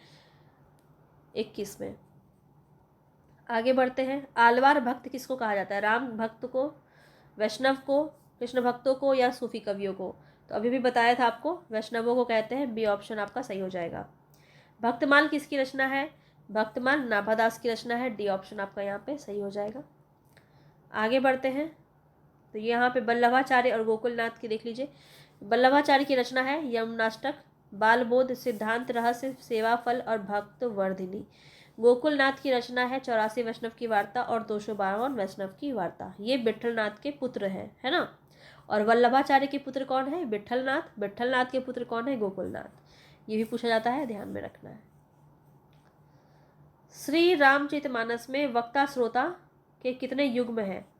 21 में। आगे बढ़ते हैं। आलवार भक्त किसको कहा जाता है? राम भक्त को, वैष्णव को, कृष्ण भक्तों को या सूफी कवियों को? तो अभी भी बताया था आपको, वैष्णवों को कहते हैं। बी ऑप्शन आपका सही हो जाएगा। भक्तमाल किसकी रचना है? भक्तमाल नाभादास की रचना है। डी ऑप्शन आपका यहाँ पे सही हो जाएगा। आगे बढ़ते हैं। तो यहाँ पे वल्लभाचार्य और गोकुलनाथ की देख लीजिए। वल्लभाचार्य की रचना है यमुनाष्टक, बालबोध, सिद्धांत रहस्य, सेवा फल और भक्त वर्धिनी। गोकुलनाथ की रचना है 84 वैष्णव की वार्ता और 252 वैष्णव की वार्ता। ये विठलनाथ के पुत्र है ना। और वल्लभाचार्य के पुत्र कौन है? विठलनाथ। विठलनाथ के पुत्र कौन है? गोकुलनाथ। ये भी पूछा जाता है, ध्यान में रखना है। श्री रामचरितमानस में वक्ता श्रोता के कितने युग्म हैं?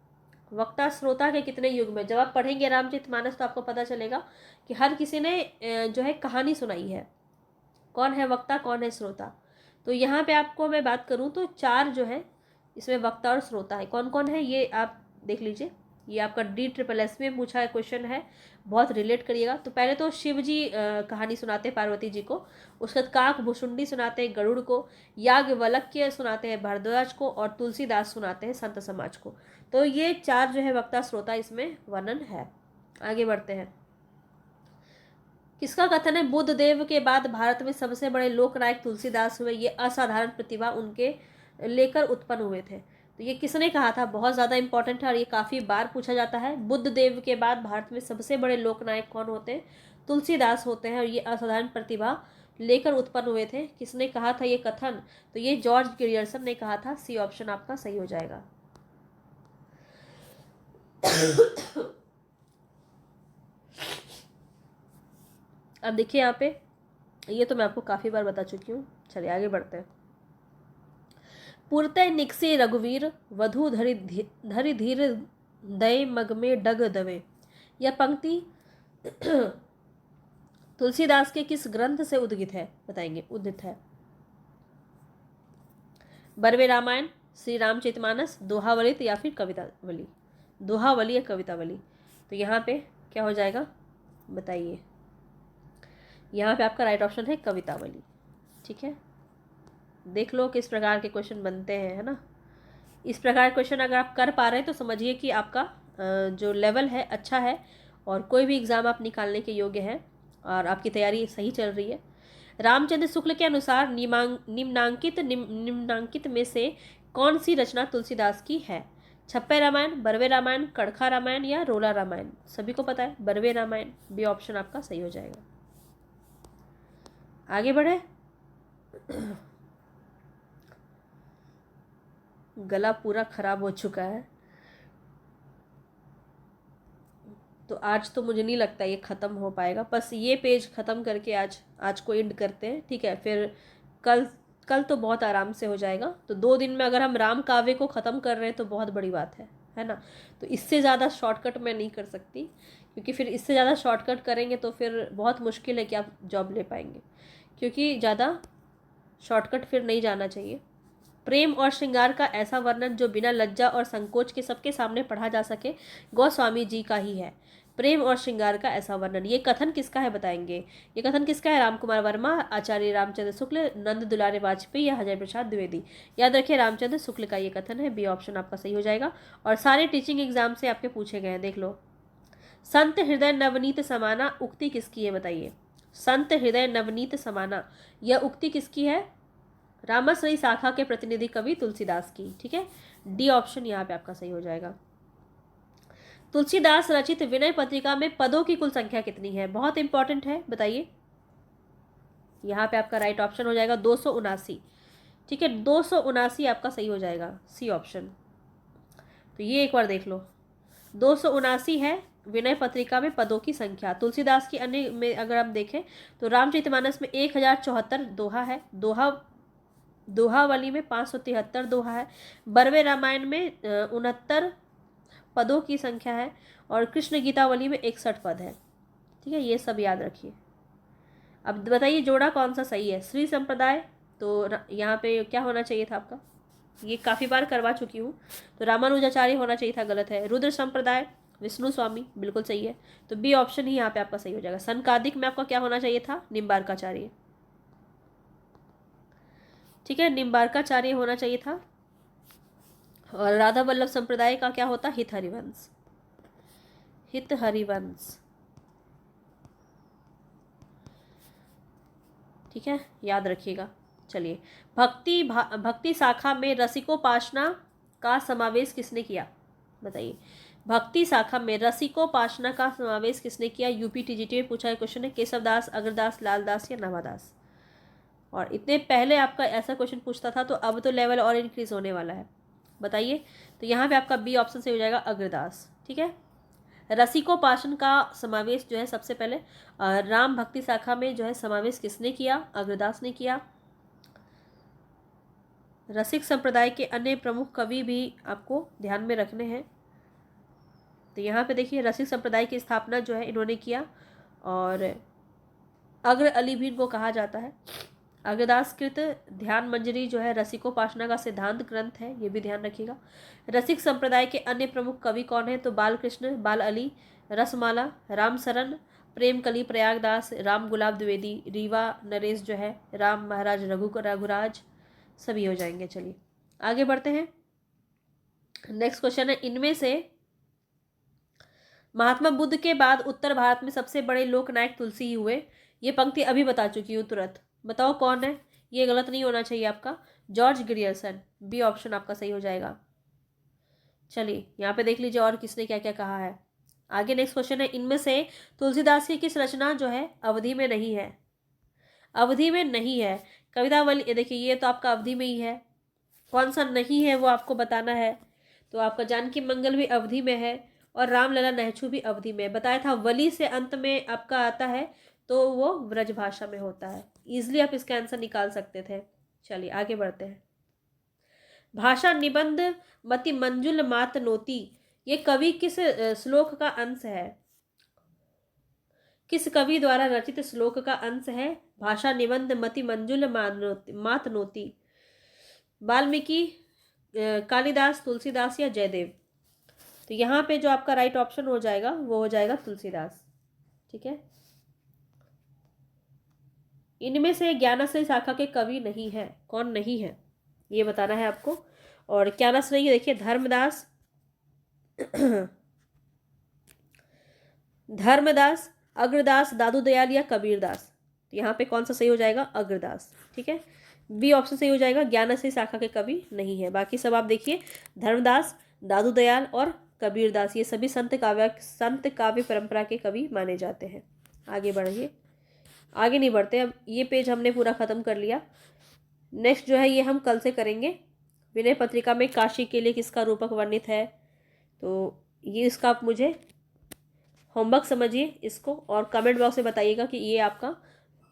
वक्ता श्रोता के कितने युग में? जब आप पढ़ेंगे रामचरितमानस तो आपको पता चलेगा कि हर किसी ने जो है कहानी सुनाई है। कौन है वक्ता, कौन है श्रोता? तो यहाँ पे आपको मैं बात करूँ तो 4 जो है इसमें वक्ता और श्रोता है। कौन कौन है ये आप देख लीजिए। ये आपका DSSS में पूछा है क्वेश्चन है, बहुत रिलेट करिएगा। तो पहले तो शिव जी कहानी सुनाते हैं पार्वती जी को, उसके बाद काक भुषुंडी सुनाते हैं गरुड़ को, याज्ञवल्क्य सुनाते हैं भारद्वाज को, और तुलसीदास सुनाते हैं संत समाज को। तो ये 4 जो है वक्ता श्रोता इसमें वर्णन है। आगे बढ़ते हैं। किसका कथन है बुद्ध देव के बाद भारत में सबसे बड़े लोकनायक तुलसीदास हुए? ये असाधारण प्रतिभा उनके लेकर उत्पन्न हुए थे। तो ये किसने कहा था? बहुत ज़्यादा इंपॉर्टेंट है और ये काफ़ी बार पूछा जाता है। बुद्ध देव के बाद भारत में सबसे बड़े लोकनायक कौन होते हैं? तुलसीदास होते हैं। और ये असाधारण प्रतिभा लेकर उत्पन्न हुए थे। किसने कहा था ये कथन? तो ये जॉर्ज ग्रियर्सन ने कहा था। सी ऑप्शन आपका सही हो जाएगा। अब देखिए यहाँ पे, ये तो मैं आपको काफ़ी बार बता चुकी हूँ। चलिए आगे बढ़ते हैं। पुरते निकसे रघुवीर, वधु धरि धीर दय मग में डग दवे। यह पंक्ति तुलसीदास के किस ग्रंथ से उद्गित है? बताएंगे, उद्गित है। बरवे रामायण, श्री रामचरितमानस, दोहावली या फिर कवितावली? दोहावली या कवितावली? तो यहाँ पे क्या हो जाएगा बताइए। यहाँ पे आपका राइट ऑप्शन है कवितावली, ठीक है। देख लो किस प्रकार के क्वेश्चन बनते हैं, है ना। इस प्रकार के क्वेश्चन अगर आप कर पा रहे हैं तो समझिए कि आपका जो लेवल है अच्छा है और कोई भी एग्ज़ाम आप निकालने के योग्य है और आपकी तैयारी सही चल रही है। रामचंद्र शुक्ल के अनुसार निम्नांकित में से कौन सी रचना तुलसीदास की है? छप्पे रामायण, बरवे रामायण, कड़खा रामायण या रोला रामायण? सभी को पता है बरवे रामायण। बी ऑप्शन आपका सही हो जाएगा। आगे बढ़े। गला पूरा खराब हो चुका है तो आज तो मुझे नहीं लगता ये ख़त्म हो पाएगा। बस ये पेज ख़त्म करके आज को एंड करते हैं, ठीक है। फिर कल कल तो बहुत आराम से हो जाएगा। तो 2 दिन में अगर हम राम काव्य को ख़त्म कर रहे हैं तो बहुत बड़ी बात है ना। तो इससे ज़्यादा शॉर्टकट मैं नहीं कर सकती, क्योंकि फिर इससे ज़्यादा शॉर्टकट करेंगे तो फिर बहुत मुश्किल है कि आप जॉब ले पाएंगे, क्योंकि ज़्यादा शॉर्टकट फिर नहीं जाना चाहिए। प्रेम और श्रृंगार का ऐसा वर्णन जो बिना लज्जा और संकोच के सबके सामने पढ़ा जा सके, गोस्वामी जी का ही है। प्रेम और श्रृंगार का ऐसा वर्णन, ये कथन किसका है बताएंगे। ये कथन किसका है? रामकुमार वर्मा, आचार्य रामचंद्र शुक्ल, नंद दुलारे वाजपेयी या हजय प्रसाद द्विवेदी। याद रखिए रामचंद्र शुक्ल का ये कथन है। बी ऑप्शन आपका सही हो जाएगा। और सारे टीचिंग एग्जाम से आपके पूछे गए हैं, देख लो। संत हृदय नवनीत समाना उक्ति किसकी है बताइए। संत हृदय नवनीत समाना, यह उक्ति किसकी है? रामश्री शाखा के प्रतिनिधि कवि तुलसीदास की, ठीक है। डी ऑप्शन यहाँ पे आपका सही हो जाएगा। तुलसीदास रचित विनय पत्रिका में पदों की कुल संख्या कितनी है? बहुत इंपॉर्टेंट है, बताइए। यहाँ पे आपका राइट ऑप्शन हो जाएगा 279, ठीक है। 279 आपका सही हो जाएगा, सी ऑप्शन। तो ये एक बार देख लो, 279 है विनय पत्रिका में पदों की संख्या। तुलसीदास की अन्य में अगर हम देखें तो रामचरितमानस में 1074 दोहा है। दोहावली में 573 दोहा है। बरवे रामायण में 69 पदों की संख्या है। और कृष्ण गीतावली में 61 पद है, ठीक है। ये सब याद रखिए। अब बताइए जोड़ा कौन सा सही है। श्री संप्रदाय, तो यहाँ पे क्या होना चाहिए था आपका? ये काफ़ी बार करवा चुकी हूँ। तो रामानुजाचार्य होना चाहिए था, गलत है। रुद्र संप्रदाय, विष्णु स्वामी, बिल्कुल सही है। तो बी ऑप्शन ही यहाँ पे आपका सही हो जाएगा। सनकादिक में आपका क्या होना चाहिए था? निम्बार्काचार्य, ठीक है। निम्बार्काचार्य होना चाहिए था। और राधा वल्लभ संप्रदाय का क्या होता? हित हरिवंश, हित हरिवंश, ठीक है, याद रखिएगा। चलिए, भक्ति शाखा में रसिकोपासना का समावेश किसने किया बताइए। भक्ति शाखा में रसिकोपासना का समावेश किसने किया? यूपी टीजीटी में पूछा गया क्वेश्चन है। केशवदास, अग्रदास, लालदास या नवादास। और इतने पहले आपका ऐसा क्वेश्चन पूछता था, तो अब तो लेवल और इंक्रीज होने वाला है, बताइए। तो यहाँ पे आपका बी ऑप्शन से हो जाएगा अग्रदास, ठीक है। रसिकोपासन का समावेश जो है सबसे पहले राम भक्ति शाखा में जो है समावेश किसने किया? अग्रदास ने किया। रसिक संप्रदाय के अन्य प्रमुख कवि भी आपको ध्यान में रखने हैं। तो यहाँ पे देखिए, रसिक संप्रदाय की स्थापना जो है इन्होंने किया। और अग्र अली भी इनको कहा जाता है। अग्रदास कृत ध्यान मंजरी जो है रसिकोपासना का सिद्धांत ग्रंथ है, ये भी ध्यान रखिएगा। रसिक संप्रदाय के अन्य प्रमुख कवि कौन है? तो बालकृष्ण, बाल अली, रसमाला, रामसरन, प्रेमकली प्रयागदास, राम गुलाब द्विवेदी, रीवा नरेश जो है, राम महाराज रघुराज, सभी हो जाएंगे। चलिए आगे बढ़ते हैं। नेक्स्ट क्वेश्चन है, इनमें से महात्मा बुद्ध के बाद उत्तर भारत में सबसे बड़े लोकनायक तुलसी ही हुए। ये पंक्ति अभी बता चुकी हूँ तुरंत, बताओ कौन है? ये गलत नहीं होना चाहिए आपका। जॉर्ज ग्रियर्सन, बी ऑप्शन आपका सही हो जाएगा। चलिए यहाँ पे देख लीजिए और किसने क्या क्या कहा है। आगे नेक्स्ट क्वेश्चन है, इनमें से तुलसीदास की किस रचना जो है अवधि में नहीं है? अवधि में नहीं है। कवितावली, देखिए ये तो आपका अवधि में ही है। कौन सा नहीं है वो आपको बताना है। तो आपका जानकी मंगल भी अवधि में है और रामलला नहछू भी अवधि में। बताया था वली से अंत में आपका आता है तो वो ब्रजभाषा में होता है। इजिली आप इसका आंसर निकाल सकते थे। चलिए आगे बढ़ते हैं। भाषा निबंध मति मंजुल मात नोती, ये कवि किस श्लोक का अंश है? किस कवि द्वारा रचित श्लोक का अंश है? भाषा निबंध मति मंजुल मात नोती। वाल्मीकि, कालिदास, तुलसीदास या जयदेव। तो यहाँ पे जो आपका राइट ऑप्शन हो जाएगा वो हो जाएगा तुलसीदास, ठीक है। इनमें से ज्ञानाश्रय शाखा के कवि नहीं है। कौन नहीं है ये बताना है आपको। और ज्ञानाश्रय देखिए, धर्मदास धर्मदास, अग्रदास, दादू दयाल या कबीरदास। तो यहाँ पे कौन सा सही हो जाएगा? अग्रदास, ठीक है। बी ऑप्शन सही हो जाएगा, ज्ञानाश्रय शाखा के कवि नहीं है। बाकी सब आप देखिए, धर्मदास, दादू दयाल और कबीरदास, ये सभी संत काव्य परंपरा के कवि माने जाते हैं। आगे बढ़िए, आगे नहीं बढ़ते। अब ये पेज हमने पूरा ख़त्म कर लिया। नेक्स्ट जो है ये हम कल से करेंगे। विनय पत्रिका में काशी के लिए किसका रूपक वर्णित है? तो ये इसका आप मुझे होमवर्क समझिए इसको और कमेंट बॉक्स में बताइएगा कि ये आपका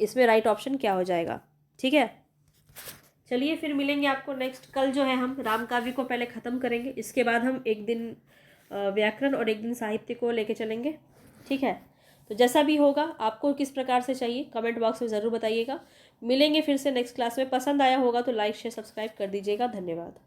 इसमें राइट ऑप्शन क्या हो जाएगा। ठीक है, चलिए फिर मिलेंगे आपको नेक्स्ट। कल जो है हम राम काव्य को पहले ख़त्म करेंगे, इसके बाद हम एक दिन व्याकरण और एक दिन साहित्य को लेके चलेंगे। ठीक है, तो जैसा भी होगा आपको किस प्रकार से चाहिए कमेंट बॉक्स में ज़रूर बताइएगा। मिलेंगे फिर से नेक्स्ट क्लास में। पसंद आया होगा तो लाइक शेयर सब्सक्राइब कर दीजिएगा। धन्यवाद।